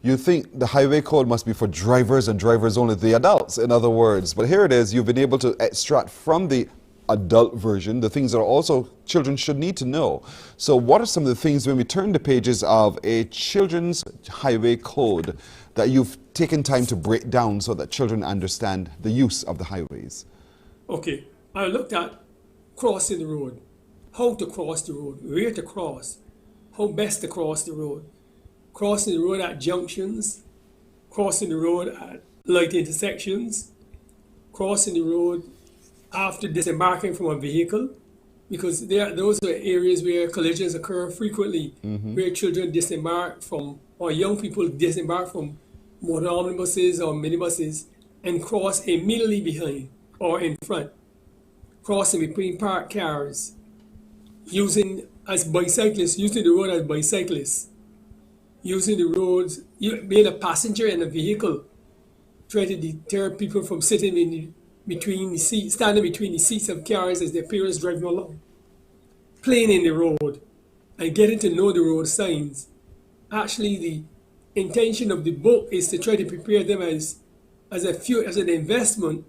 You think the highway code must be for drivers and drivers only, the adults, in other words. But here it is, you've been able to extract from the adult version the things that also children should need to know. So what are some of the things when we turn the pages of a children's highway code that you've taken time to break down so that children understand the use of the highways? Okay, I looked at crossing the road, how to cross the road, where to cross, how best to cross the road, crossing the road at junctions, crossing the road at light intersections, crossing the road after disembarking from a vehicle, because those are areas where collisions occur frequently, where children disembark from, or young people disembark from motor omnibuses or minibuses and cross immediately behind or in front, crossing between parked cars, using the road as bicyclists, using the roads, being a passenger in a vehicle, try to deter people from sitting between the seats, standing between the seats of cars as their parents driving along, playing in the road, and getting to know the road signs. Actually, the intention of the book is to try to prepare them as an investment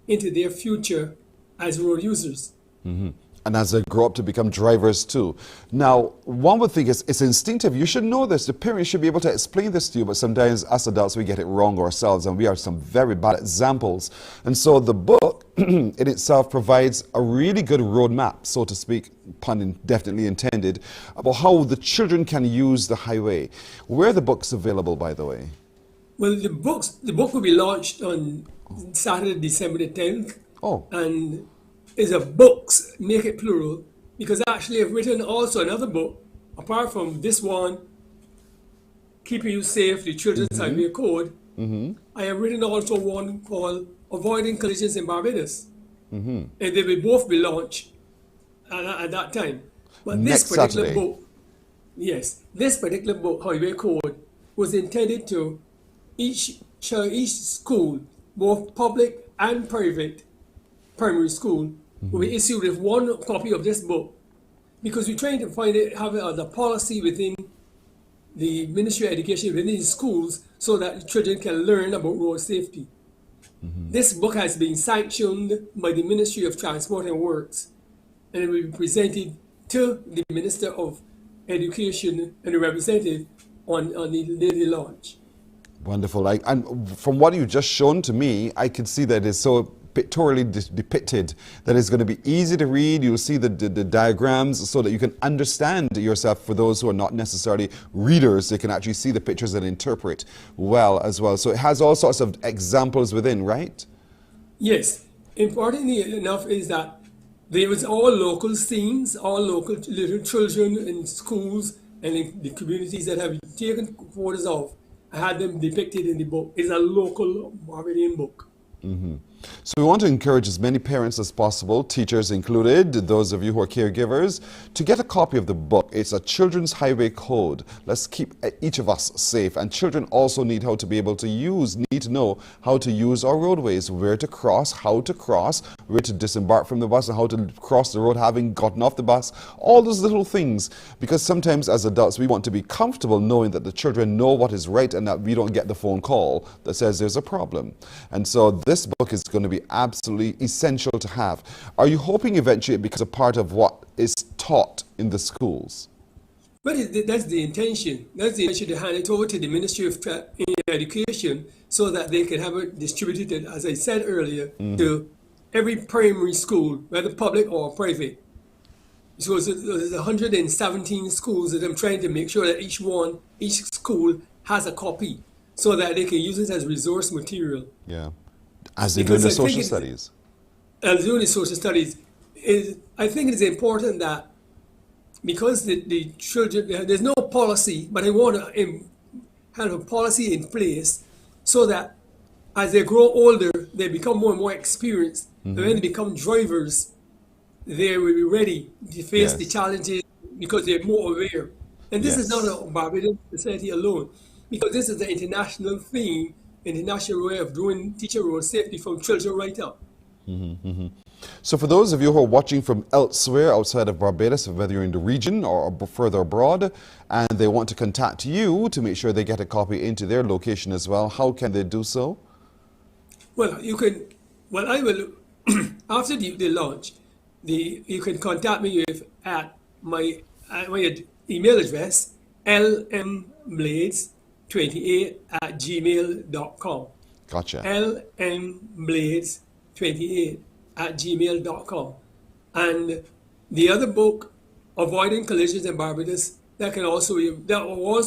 into their future as road users. Mm-hmm. And as they grow up to become drivers too. Now, one would think it's instinctive. You should know this. The parents should be able to explain this to you, but sometimes us adults, we get it wrong ourselves, and we are some very bad examples. And so the book in itself provides a really good roadmap, so to speak, pun definitely intended, about how the children can use the highway. Where are the books available, by the way? Well, the book will be launched on Saturday, December the 10th. Oh. And is a books, make it plural, because actually I've written also another book, apart from this one, Keeping You Safe, the Children's Highway Code. I have written also one called Avoiding Collisions in Barbados. And they will both be launched at that time. But this particular book, this particular book, Highway Code, was intended to each school, both public and private, primary school, will be issued with one copy of this book, because we're trying to have it as a policy within the Ministry of Education, within the schools, so that children can learn about road safety. This book has been sanctioned by the Ministry of Transport and Works, and it will be presented to the Minister of Education and the representative on the launch. Wonderful. And from what you've just shown to me, I can see that it's so pictorially depicted that is going to be easy to read. You'll see the diagrams so that you can understand yourself. For those who are not necessarily readers, they can actually see the pictures and interpret well as well. So it has all sorts of examples within, right? Yes. Importantly enough is that there was all local scenes, all local little children in schools and in the communities that have taken photos of. I had them depicted in the book. It's a local Barbadian book. Mm-hmm. So we want to encourage as many parents as possible, teachers included, those of you who are caregivers, to get a copy of the book. It's a children's highway code. Let's keep each of us safe. And children also need to be able to need to know how to use our roadways, where to cross, how to cross, where to disembark from the bus, and how to cross the road having gotten off the bus. All those little things, because sometimes as adults we want to be comfortable knowing that the children know what is right and that we don't get the phone call that says there's a problem. And so this book is going to be absolutely essential to have. Are you hoping eventually it becomes a part of what is taught in the schools? But that's the intention. That's the intention, to hand it over to the Ministry of Education so that they can have it distributed, as I said earlier, to every primary school, whether public or private. So there's 117 schools that I'm trying to make sure that each school has a copy so that they can use it as resource material. Yeah. As they do in the social studies. As doing the social studies, I think it is important that because the children, there's no policy, but I want to have a policy in place so that as they grow older, they become more and more experienced. And when they become drivers, they will be ready to face the challenges because they're more aware. And this is not a Barbadian society alone, because this is the international theme, international way of doing teacher road safety from children right up. So for those of you who are watching from elsewhere outside of Barbados, whether you're in the region or further abroad, and they want to contact you to make sure they get a copy into their location as well, how can they do so? Well, you can, I will, after the launch, you can contact me at my email address, lmblades28@gmail.com. Gotcha. lmblades28@gmail.com. And the other book, Avoiding Collisions in Barbados, that will also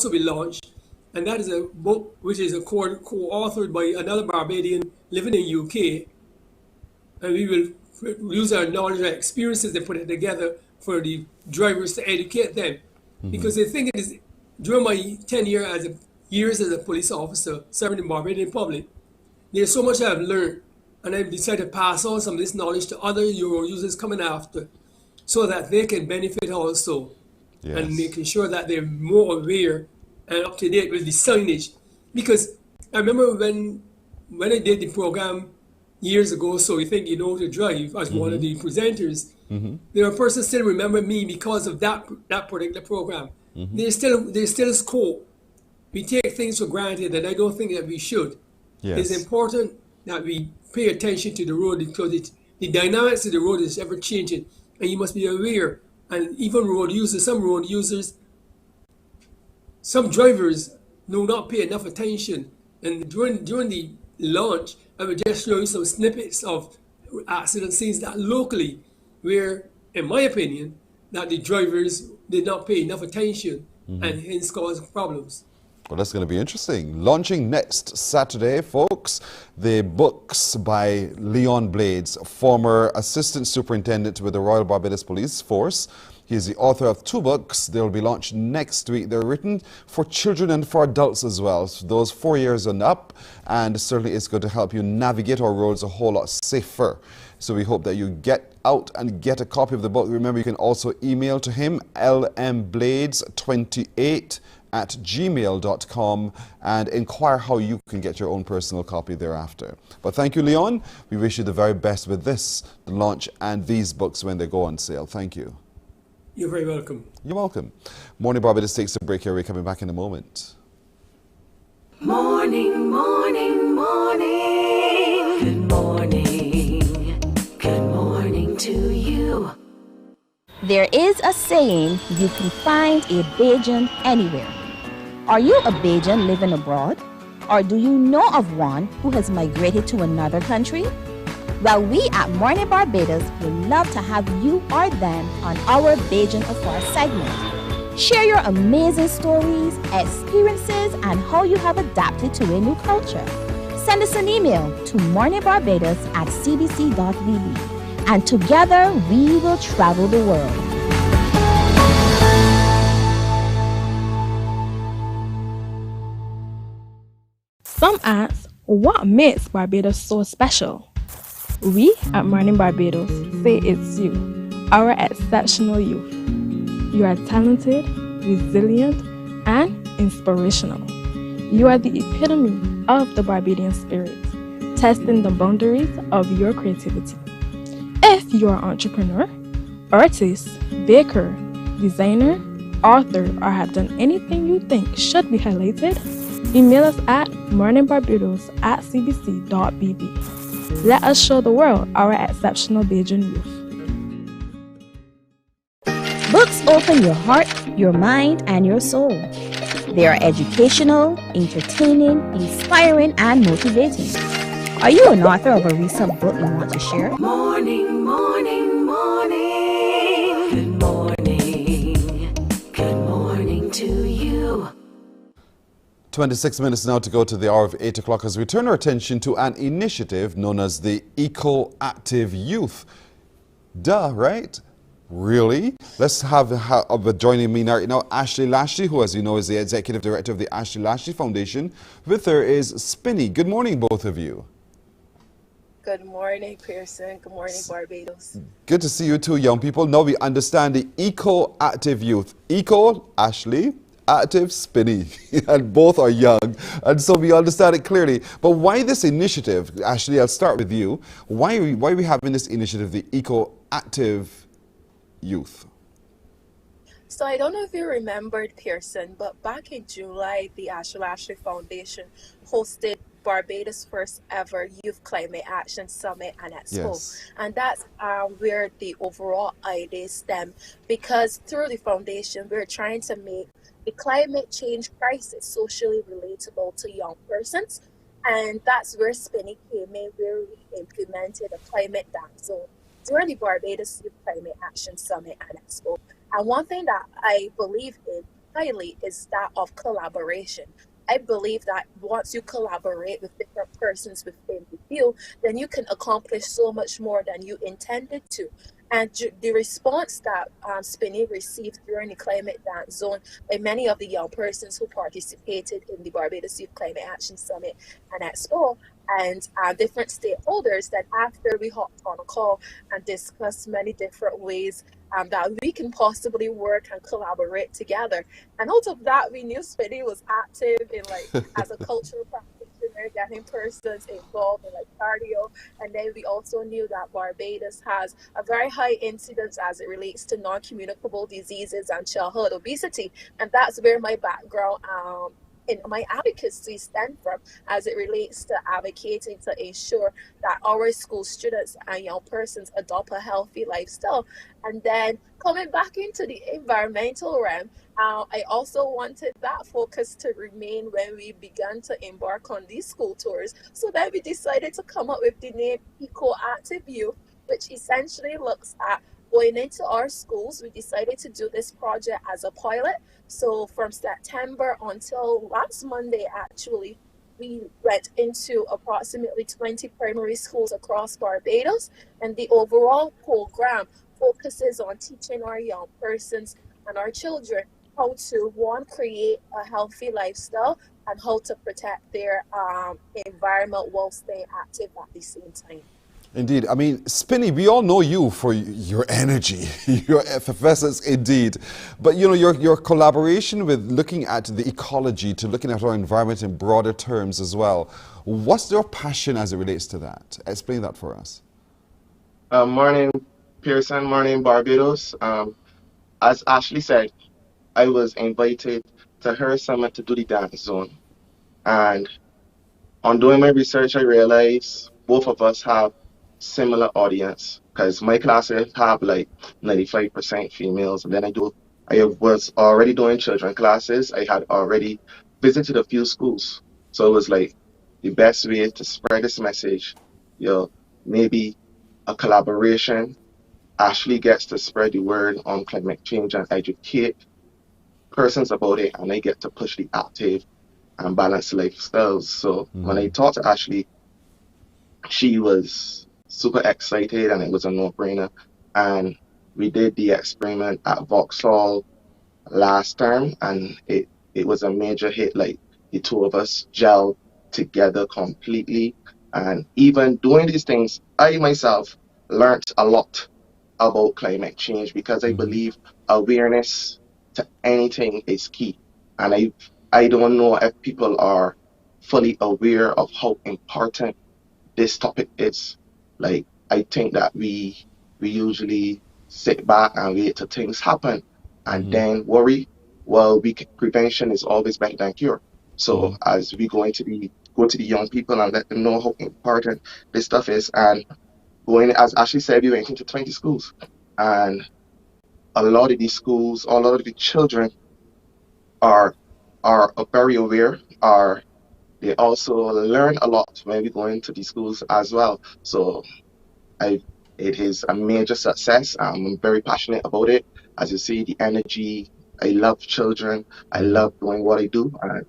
be launched. And that is a book which is co-authored by another Barbadian living in UK. And we will use our knowledge and experiences and put it together for the drivers to educate them. Because the thing is, during my 10 years as a police officer serving the Barbadian public, there's so much I've learned, and I've decided to pass on some of this knowledge to other Euro users coming after, so that they can benefit also, and making sure that they're more aware and up to date with the signage. Because I remember when I did the program years ago, So You Think You Know to Drive, as one of the presenters, there are persons still remember me because of that particular program. There's still scope. We take things for granted, and I don't think that we should. It's important that we pay attention to the road, because the dynamics of the road is ever changing, and you must be aware. And even some drivers do not pay enough attention. And during the launch, I will just show you some snippets of accident scenes that locally, where, in my opinion, that the drivers did not pay enough attention and hence caused problems. Well, that's going to be interesting. Launching next Saturday, folks, the books by Leon Blades, former assistant superintendent with the Royal Barbados Police Force. He is the author of 2 books. They'll be launched next week. They're written for children and for adults as well, so those 4 years and up, and certainly it's going to help you navigate our roads a whole lot safer. So we hope that you get out and get a copy of the book. Remember, you can also email to him, lmblades28@gmail.com, and inquire how you can get your own personal copy thereafter. But thank you, Leon. We wish you the very best with this, the launch, and these books when they go on sale. Thank you. You're very welcome. You're welcome. Morning Barbados takes a break here. We're coming back in a moment. Morning, morning, morning. Good morning. Good morning to you. There is a saying, you can find a Bajan anywhere. Are you a Bajan living abroad? Or do you know of one who has migrated to another country? Well, we at Morning Barbados would love to have you or them on our Bajan Afar segment. Share your amazing stories, experiences, and how you have adapted to a new culture. Send us an email to morningbarbados@cbc.vb, and together we will travel the world. Some ask, what makes Barbados so special? We at Mornin Barbados say it's you, our exceptional youth. You are talented, resilient, and inspirational. You are the epitome of the Barbadian spirit, testing the boundaries of your creativity. If you are an entrepreneur, artist, baker, designer, author, or have done anything you think should be highlighted, email us at morningbarbados@cbc.bb. Let us show the world our exceptional Bajan youth. Books open your heart, your mind, and your soul. They are educational, entertaining, inspiring, and motivating. Are you an author of a recent book you want to share? Morning, morning, morning. Good morning. Good morning to you. 26 minutes now to go to the hour of 8 o'clock as we turn our attention to an initiative known as the Eco-Active Youth. Duh, right? Really? Let's have joining me right now Ashley Lashley, who, as you know, is the Executive Director of the Ashley Lashley Foundation. With her is Spinny. Good morning, both of you. Good morning, Pearson. Good morning, Barbados. Good to see you two young people. Now we understand the Eco-Active Youth. Eco, Ashley, active, Spinny. And both are young. And so we understand it clearly. But why this initiative? Ashley, I'll start with you. Why are we having this initiative, the Eco-Active Youth? So I don't know if you remembered, Pearson, but back in July, the Ashley Ashley Foundation hosted Barbados' first ever Youth Climate Action Summit and Expo. Yes. And that's where the overall idea stemmed, because through the foundation, we're trying to make the climate change crisis socially relatable to young persons. And that's where Spinny came in, where we implemented a climate dance zone during the Barbados Youth Climate Action Summit and Expo. And one thing that I believe in highly is that of collaboration. I believe that once you collaborate with different persons within the field, then you can accomplish so much more than you intended to. And the response that Spinny received during the Climate Dance Zone by many of the young persons who participated in the Barbados Youth Climate Action Summit and Expo, and different stakeholders, that after we hopped on a call and discussed many different ways that we can possibly work and collaborate together. And out of that, we knew Spinny was active in as a cultural practitioner, getting persons involved in cardio. And then we also knew that Barbados has a very high incidence as it relates to non-communicable diseases and childhood obesity. And that's where my background in my advocacy stem from, as it relates to advocating to ensure that our school students and young persons adopt a healthy lifestyle. And then coming back into the environmental realm, I also wanted that focus to remain when we began to embark on these school tours. So then we decided to come up with the name Eco-Active Youth, which essentially looks at going into our schools. We decided to do this project as a pilot. So from September until last Monday, actually, we went into approximately 20 primary schools across Barbados. And the overall program focuses on teaching our young persons and our children how to, one, create a healthy lifestyle, and how to protect their environment while staying active at the same time. Indeed. I mean, Spinny, we all know you for your energy, your effervescence indeed. But, you know, your collaboration with looking at the ecology to looking at our environment in broader terms as well. What's your passion as it relates to that? Explain that for us. Morning, Pearson. Morning, Barbados. As Ashley said, I was invited to her summit to do the dance zone. And on doing my research, I realized both of us have similar audience, because my classes have like 95% females, and then I was already doing children classes. I had already visited a few schools, so it was like the best way to spread this message. maybe a collaboration, Ashley gets to spread the word on climate change and educate persons about it, and they get to push the active and balanced lifestyles. So when I talked to Ashley, she was super excited and it was a no-brainer. And we did the experiment at Vauxhall last term, and it was a major hit. Like, the two of us gelled together completely. And even doing these things, I myself learned a lot about climate change because I believe awareness to anything is key. And I don't know if people are fully aware of how important this topic is. Like, I think that we usually sit back and wait till things happen and then worry. Well, prevention is always better than cure. So as we go to the young people and let them know how important this stuff is, and going, as Ashley said, we went into 20 schools, and a lot of these schools, a lot of the children are very aware. They also learn a lot when we go into these schools as well. So I it is a major success. I'm very passionate about it. As you see, the energy. I love children. I love doing what I do. And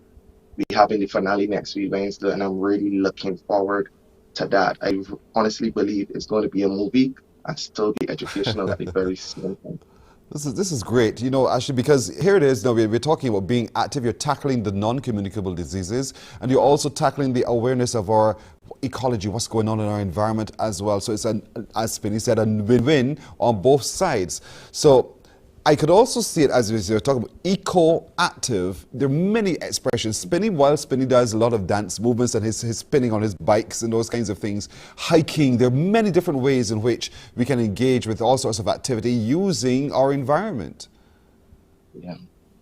we having the finale next week, Wednesday, and I'm really looking forward to that. I honestly believe it's going to be a movie and still be educational at the very same time. This is great, you know, actually, because here it is. Now we're talking about being active. You're tackling the non-communicable diseases, and you're also tackling the awareness of our ecology, what's going on in our environment as well. So it's as Spinny said, a win-win on both sides. So I could also see it as we were talking about eco-active. There are many expressions. Spinning, while Spinny does a lot of dance movements and his spinning on his bikes and those kinds of things, hiking, there are many different ways in which we can engage with all sorts of activity using our environment. Yeah.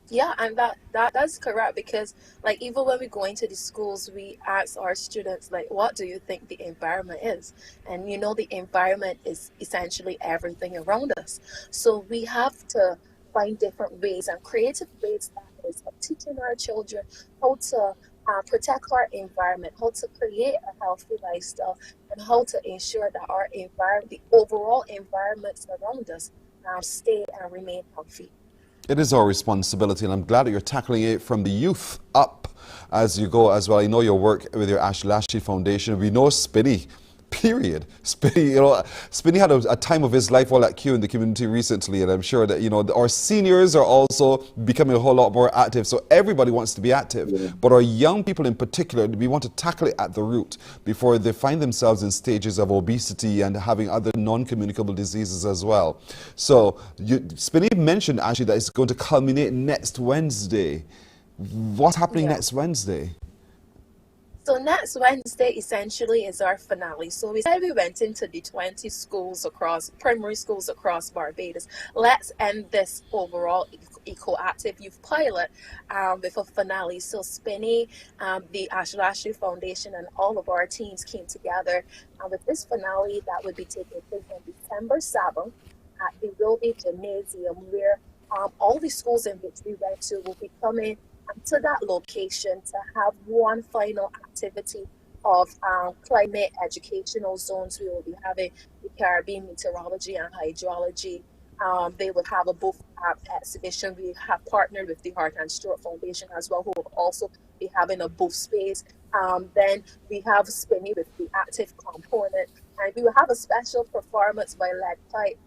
Yeah, and that's correct, because like even when we go into the schools, we ask our students like, what do you think the environment is? And you know, the environment is essentially everything around us. So we have to find different ways and creative ways that is of teaching our children how to protect our environment, how to create a healthy lifestyle, and how to ensure that our environment, the overall environments around us, stay and remain healthy. It is our responsibility, and I'm glad that you're tackling it from the youth up as you go as well. I know your work with your Ashley Foundation. We know Spinny, period. Spinny, you know, Spinny had a time of his life while at Q in the community recently, and I'm sure that, you know, our seniors are also becoming a whole lot more active. So everybody wants to be active, but our young people in particular, we want to tackle it at the root before they find themselves in stages of obesity and having other non-communicable diseases as well. So Spinny mentioned actually that it's going to culminate next Wednesday. What's happening next Wednesday? So next Wednesday essentially is our finale. So we said we went into the 20 schools across, primary schools across Barbados. Let's end this overall eco-active youth pilot with a finale. So Spinny, the Ashley Foundation, and all of our teams came together with this finale that would be taking place on December 7th at the Wilby Gymnasium, where all the schools in which we went to will be coming to that location to have one final activity of climate educational zones. We will be having the Caribbean meteorology and hydrology. They will have a booth exhibition. We have partnered with the Heart and Stroke Foundation as well, who will also be having a booth space. Then we have Spinny with the active component, and we will have a special performance by Lead Pipe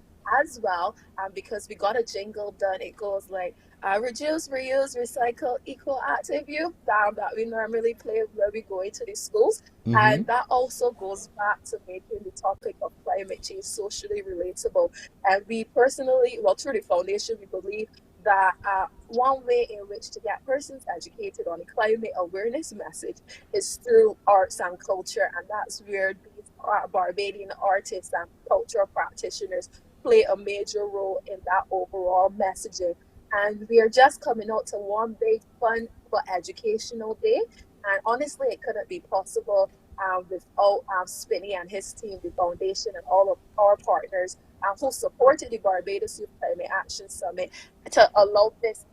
as well, because we got a jingle done. It goes like, reduce, reuse, recycle, eco-active youth, that we normally play when we go into the schools. And that also goes back to making the topic of climate change socially relatable. And we personally, well, through the foundation, we believe that one way in which to get persons educated on the climate awareness message is through arts and culture. And that's where these Barbadian artists and cultural practitioners play a major role in that overall messaging. And we are just coming out to one big fun but educational day. And honestly, it couldn't be possible without Spinny and his team, the foundation, and all of our partners who supported the Barbados Youth Climate Action Summit to allow this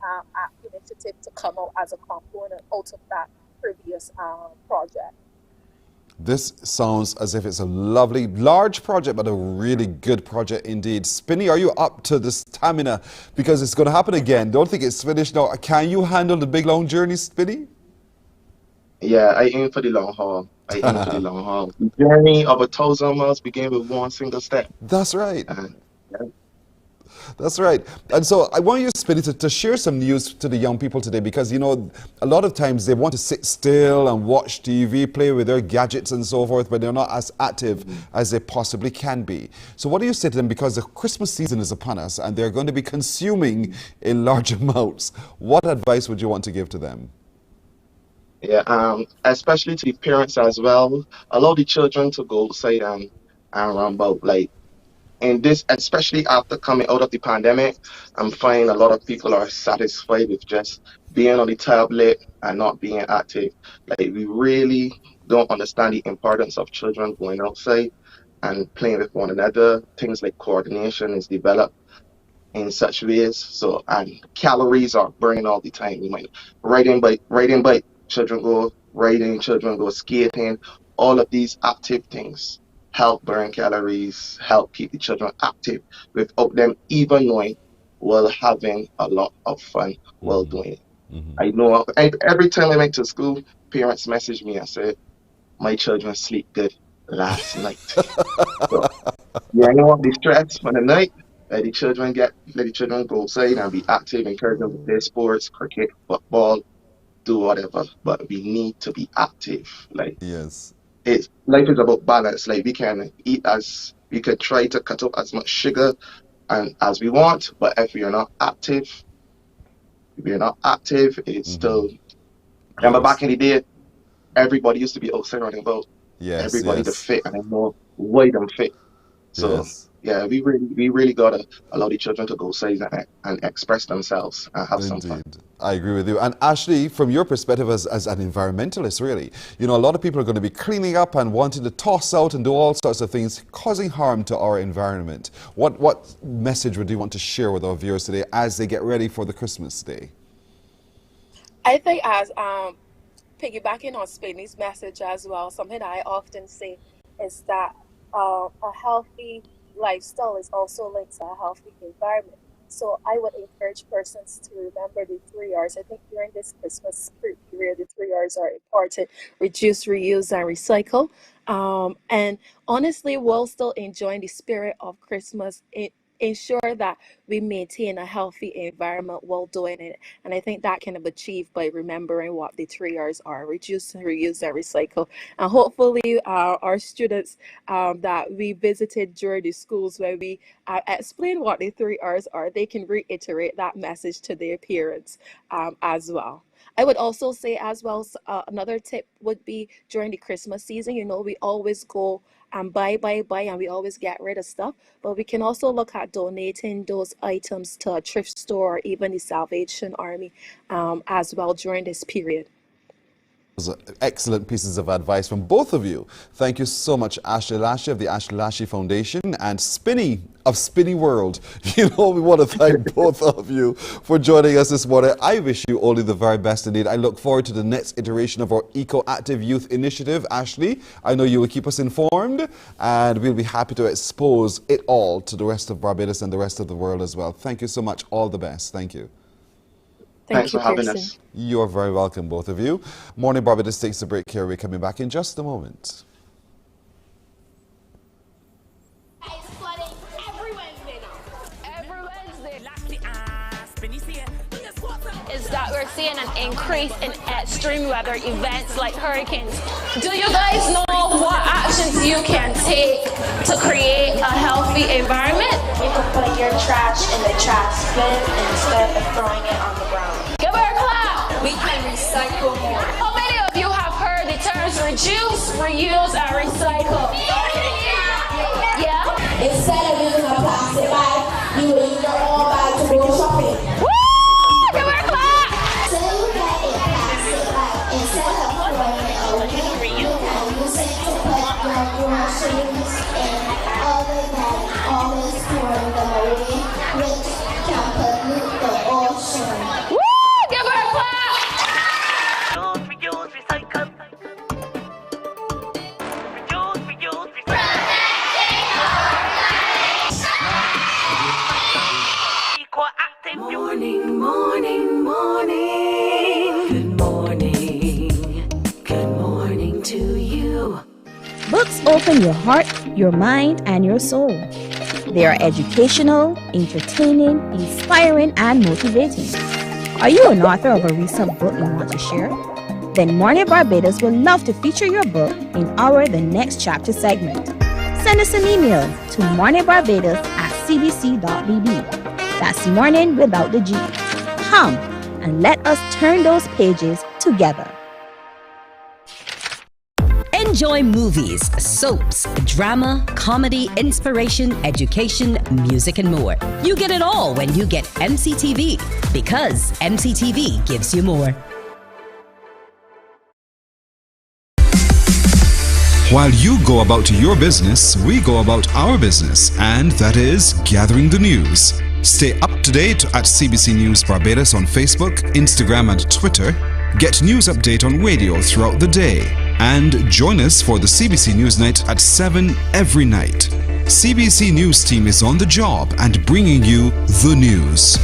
initiative to come out as a component out of that previous project. This sounds as if it's a lovely, large project, but a really good project indeed. Spinny, are you up to the stamina? Because it's going to happen again. Don't think it's finished now. Can you handle the big long journey, Spinny? Yeah, I aim for the long haul. I aim for the long haul. The journey of 1,000 miles begins with one single step. That's right. Yeah. That's right. And so I want you, Spinny, to share some news to the young people today, because, you know, a lot of times they want to sit still and watch TV, play with their gadgets and so forth, but they're not as active as they possibly can be. So what do you say to them? Because the Christmas season is upon us and they're going to be consuming in large amounts. What advice would you want to give to them? Yeah, especially to the parents as well. Allow the children to go outside and run about. Like, and this, especially after coming out of the pandemic, I'm finding a lot of people are satisfied with just being on the tablet and not being active. Like, we really don't understand the importance of children going outside and playing with one another. Things like coordination is developed in such ways. So, and calories are burning all the time. You might riding bike, children go riding, children go skating. All of these active things help burn calories, help keep the children active without them even knowing, while having a lot of fun while doing it. I know every time I went to school, parents message me and say, my children sleep good last night. So, yeah, I know the stress for the night. Let the children go outside and be active, encourage them to play sports, cricket, football, do whatever. But we need to be active. Like, yes, life is about balance. Like, we can try to cut out as much sugar and as we want, but if we are not active, it's still. Remember back in the day, everybody used to be outside running about. Yes, everybody to fit, and I know why them fit. So yeah, we really gotta allow the children to go outside and express themselves and have some fun. I agree with you. And Ashley, from your perspective as an environmentalist, really, you know, a lot of people are going to be cleaning up and wanting to toss out and do all sorts of things, causing harm to our environment. What message would you want to share with our viewers today as they get ready for the Christmas day? I think as piggybacking on Spinny's message as well, something that I often say is that a healthy lifestyle is also linked to a healthy environment. So I would encourage persons to remember the 3 R's. I think during this Christmas period, the 3 R's are important: reduce, reuse, and recycle. And honestly, while still enjoying the spirit of Christmas, ensure that we maintain a healthy environment while doing it. And I think that can be achieved by remembering what the 3 R's are: reduce, reuse, and recycle. And hopefully our students that we visited during the schools, where we explain what the 3 R's are, they can reiterate that message to their parents as well. I would also say as well, another tip would be during the Christmas season, you know, we always go and buy, and we always get rid of stuff. But we can also look at donating those items to a thrift store or even the Salvation Army as well during this period. Excellent pieces of advice from both of you. Thank you so much, Ashley Lashley of the Ashley Lashley Foundation and Spinny of Spinny World. You know, we want to thank both of you for joining us this morning. I wish you only the very best indeed. I look forward to the next iteration of our Eco-Active Youth Initiative. Ashley, I know you will keep us informed, and we'll be happy to expose it all to the rest of Barbados and the rest of the world as well. Thank you so much. All the best. Thank you. Thanks for having us. You are very welcome, both of you. Morning Barbados takes a break here. We're coming back in just a moment. Is that we're seeing an increase in extreme weather events like hurricanes. Do you guys know what actions you can take to create a healthy environment? You can put your trash in the trash bin instead of throwing it on the ground. Give her a clap. We can recycle more. How many of you have heard the terms reduce, reuse, and recycle? Yeah? Instead of using a plastic bag, you will use your own bag to go shopping. Woo! Give her a clap. So you get a plastic bag instead of throwing it away. You can use it to put your groceries in, other than always throwing them away, which can pollute the ocean. Woo! Give her a clap. open your heart, your mind, and your soul. They are educational, entertaining, inspiring, and motivating. Are you an author of a recent book you want to share? Then Mornin Barbados would love to feature your book in our The Next Chapter segment. Send us an email to morninbarbados@cbc.bb. That's morning without the G. Come and let us turn those pages together. Enjoy movies, soaps, drama, comedy, inspiration, education, music, and more. You get it all when you get MCTV, because MCTV gives you more. While you go about your business, we go about our business, and that is gathering the news. Stay up to date at CBC News Barbados on Facebook, Instagram, and Twitter. Get news update on radio throughout the day. And join us for the CBC News Night at 7 every night. CBC News team is on the job and bringing you the news.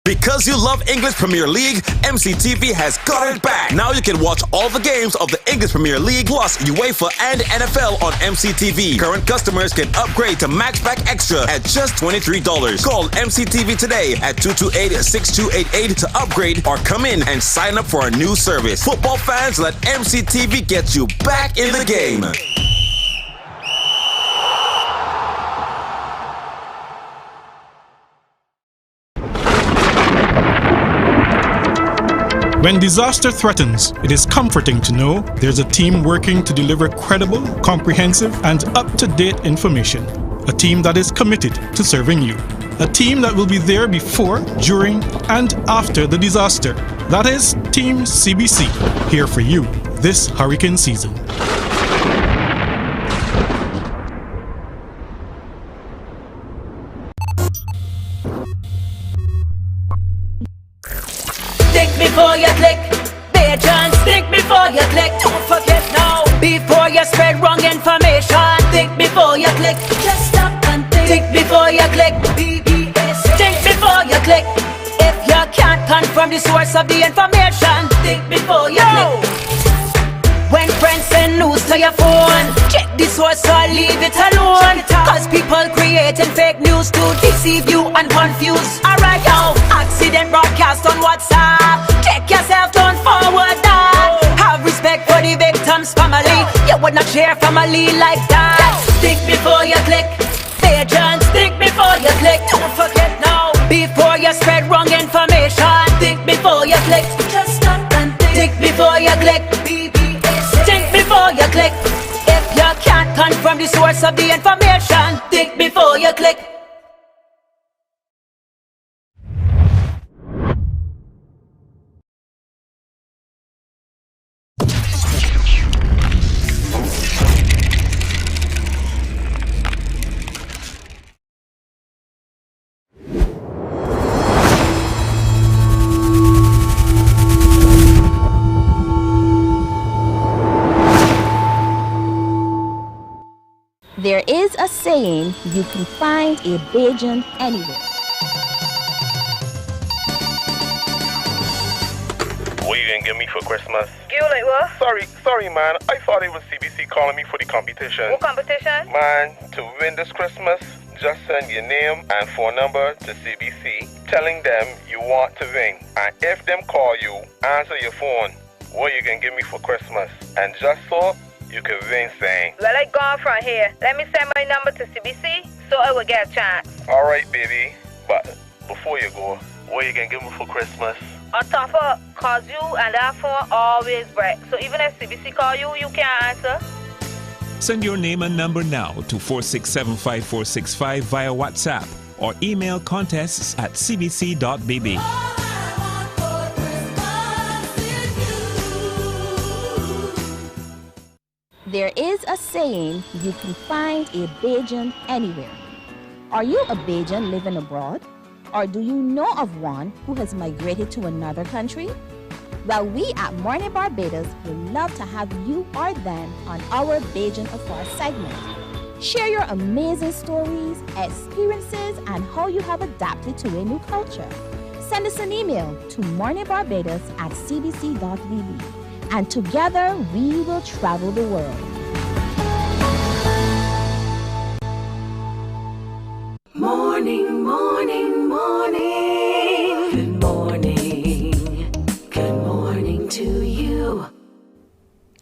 Because you love English Premier League, MCTV has got it back. Now you can watch all the games of the English Premier League plus UEFA and NFL on MCTV. Current customers can upgrade to Maxback Extra at just $23. Call MCTV today at 228-6288 to upgrade or come in and sign up for our new service. Football fans, let MCTV get you back in the game. When disaster threatens, it is comforting to know there's a team working to deliver credible, comprehensive, and up-to-date information. A team that is committed to serving you. A team that will be there before, during, and after the disaster. That is Team CBC, here for you this hurricane season. Before you click, pigeons, think before you click. Don't forget now, before you spread wrong information. Think before you click, just stop and think. Think before you click, BBS. Think before you click. If you can't confirm the source of the information, think before you click. When friends send news to your phone, check the source or leave it alone. Cause people creating fake news to deceive you and confuse. Alright yo, accident broadcast on WhatsApp. Check yourself, don't forward that. Have respect for the victim's family. You would not share family like that. Think before you click. Pigeons, think before you click. Don't forget now, before you spread wrong information. Think before you click. Just stop and think. Think before you click. Think before you click. If you can't confirm the source of the information, think before you click. There is a saying, you can find a Bajan anywhere. What you gonna give me for Christmas? You like what? Sorry man, I thought it was CBC calling me for the competition. What competition? Man, to win this Christmas, just send your name and phone number to CBC, telling them you want to win. And if them call you, answer your phone. What you gonna give me for Christmas? And just so you can win saying. Well, I gone from here. Let me send my number to CBC so I will get a chance. Alright, baby. But before you go, what you gonna give me for Christmas? On top of, cause you and that phone always break. So even if CBC call you, you can't answer. Send your name and number now to 4675465 via WhatsApp or email contests@cbc.bb. There is a saying, you can find a Bajan anywhere. Are you a Bajan living abroad? Or do you know of one who has migrated to another country? Well, we at Mornin Barbados would love to have you or them on our Bajan Afar segment. Share your amazing stories, experiences, and how you have adapted to a new culture. Send us an email to morninbarbados@cbc.bb. and together we will travel the world. Morning, morning, morning. Good morning. Good morning to you.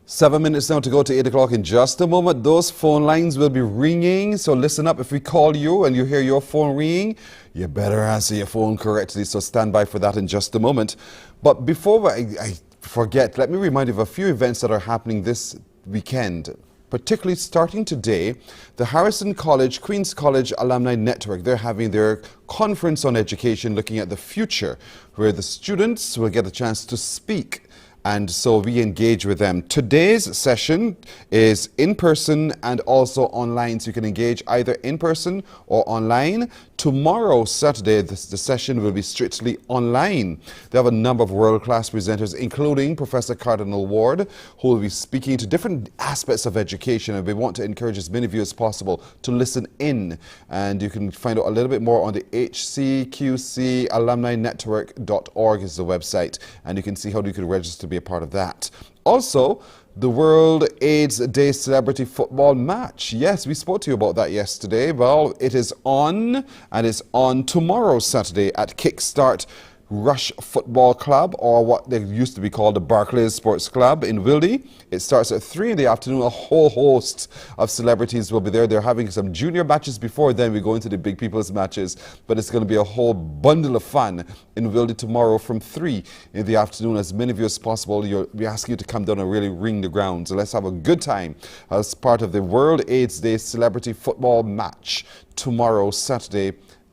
7 minutes now to go to 8 o'clock. In just a moment, those phone lines will be ringing. So listen up. If we call you and you hear your phone ringing, you better answer your phone correctly. So stand by for that in just a moment. But before I forget, let me remind you of a few events that are happening this weekend. Particularly starting today, the Harrison College, Queen's College Alumni Network, they're having their conference on education looking at the future, where the students will get a chance to speak. And so we engage with them. Today's session is in person and also online, so you can engage either in person or online. Tomorrow, Saturday, the session will be strictly online. They have a number of world-class presenters, including Professor Cardinal Ward, who will be speaking to different aspects of education, and we want to encourage as many of you as possible to listen in. And you can find out a little bit more on the hcqcalumninetwork.org is the website, and you can see how you can register to be a part of that. Also, the World AIDS Day Celebrity Football Match. Yes, we spoke to you about that yesterday. Well, it is on, and it's on tomorrow, Saturday, at Kickstart Rush Football Club, or what they used to be called the Barclays Sports Club in Wildy. It starts at 3 in the afternoon. A whole host of celebrities will be there. They're having some junior matches before then we go into the big people's matches, but it's going to be a whole bundle of fun in Wildy tomorrow from 3 in the afternoon. As many of you as possible, we ask you to come down and really ring the ground. So let's have a good time as part of the World AIDS Day Celebrity Football Match tomorrow, Saturday,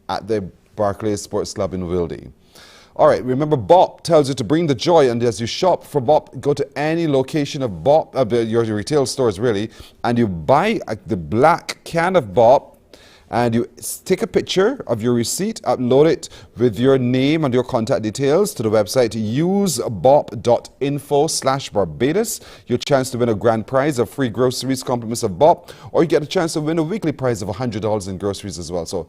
at the Barclays Sports Club in Wildy. All right, remember Bop tells you to bring the joy, and as you shop for Bop, go to any location of Bop, your retail stores really, and you buy the black can of Bop, and you take a picture of your receipt, upload it with your name and your contact details to the website usebop.info/Barbados. Your chance to win a grand prize of free groceries, compliments of Bop, or you get a chance to win a weekly prize of $100 in groceries as well. So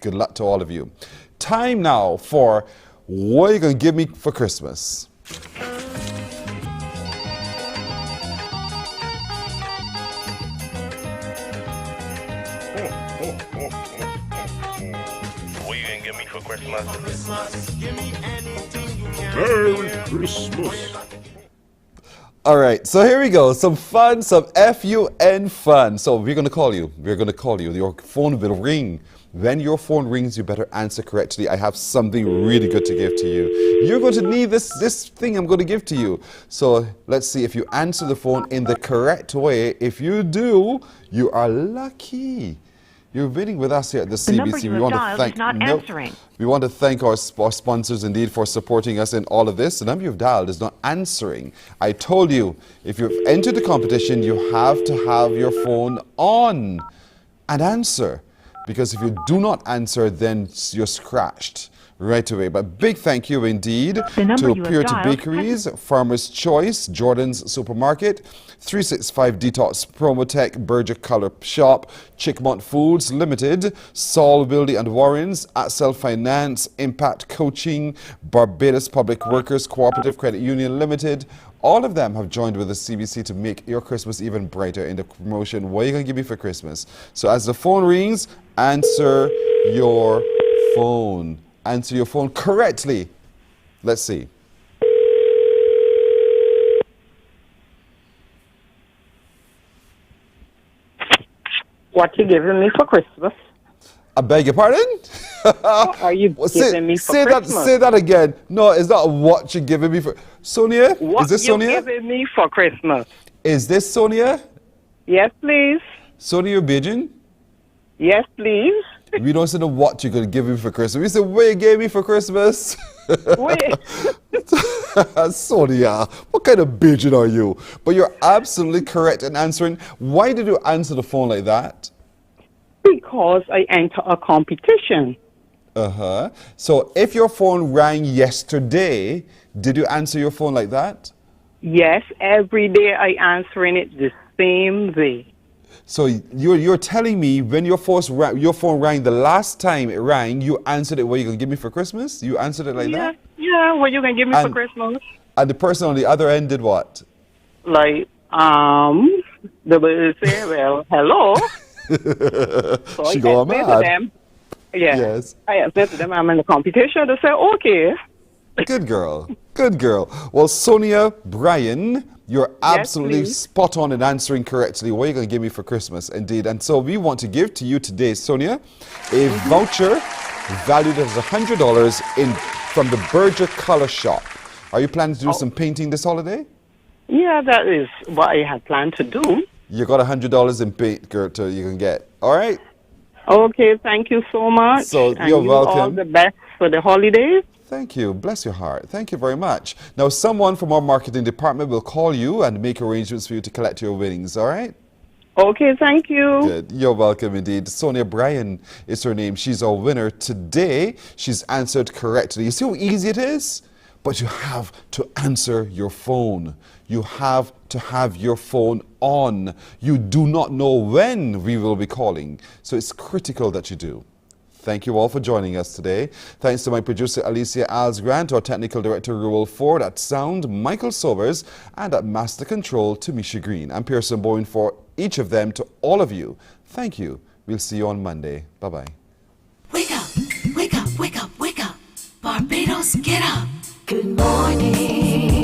good luck to all of you. Time now for what are you going to give me for Christmas? What you gonna give me for Christmas? Merry Christmas. All right, so here we go. Some fun, some F-U-N fun. So we're going to call you. We're going to call you. Your phone will ring. When your phone rings, you better answer correctly. I have something really good to give to you. You're going to need this thing I'm going to give to you. So let's see if you answer the phone in the correct way. If you do, you are lucky. You're winning with us here at the CBC. We want to thank. We want to thank our sponsors indeed for supporting us in all of this. The number you've dialed is not answering. I told you, if you've entered the competition, you have to have your phone on and answer. Because if you do not answer, then you're scratched right away. But big thank you indeed to Purity Bakeries, Farmer's Choice, Jordan's Supermarket, 365 Detox Promotech, Berger Color Shop, Chickmont Foods Limited, Saul Wildy and Warrens, Axel Finance, Impact Coaching, Barbados Public Workers Cooperative Credit Union Limited. All of them have joined with the CBC to make your Christmas even brighter in the promotion. What are you going to give me for Christmas? So as the phone rings, answer your phone. Answer your phone correctly. Let's see. What you giving me for Christmas? I beg your pardon? What are you giving me for Christmas? Say that again. No, it's not what you're giving me for... Sonia? What is this you Sonia? giving me for Christmas? Is this Sonia? Yes, please. Sonia Beijing? Yes, please. We don't say the what you're going to give me for Christmas. We say what you gave me for Christmas. Wait. Sonia, what kind of Beijing are you? But you're absolutely correct in answering. Why did you answer the phone like that? Because I enter a competition. Uh-huh. So if your phone rang yesterday, did you answer your phone like that? Yes, every day I answering it the same way. So you're telling me when your phone rang the last time it rang, you answered it, what are you going to give me for Christmas? You answered it like that? Yeah, what you going to give me for Christmas? And the person on the other end did what? Like, they will say, well, hello. So She I go explain to mad. them. Yeah. Yes. I explain to them I'm in the competition. They say, okay. Good girl. Good girl. Well, Sonia Bryan, you're absolutely please. spot on in answering correctly. What are you going to give me for Christmas? Indeed. And so we want to give to you today, Sonia, a voucher valued at $100 from the Berger Color Shop. Are you planning to do some painting this holiday? Yeah, that is what I had planned to do. You got $100 in paint, Gertrude, you can get. All right? Okay, thank you so much. So, and you're you all welcome. the best for the holidays. Thank you. Bless your heart. Thank you very much. Now, someone from our marketing department will call you and make arrangements for you to collect your winnings, all right? Okay, thank you. Good. You're welcome indeed. Sonia Bryan is her name. She's our winner today. She's answered correctly. You see how easy it is? But you have to answer your phone. You have to have your phone on. You do not know when we will be calling. So it's critical that you do. Thank you all for joining us today. Thanks to my producer Alicia Alsgrant, our technical director Ruel Ford, at Sound, Michael Sobers, and at Master Control, Tamisha Green. I'm Pearson Bowen for each of them. To all of you, thank you. We'll see you on Monday. Bye-bye. Wake up, wake up, wake up, wake up. Barbados, get up. Good morning.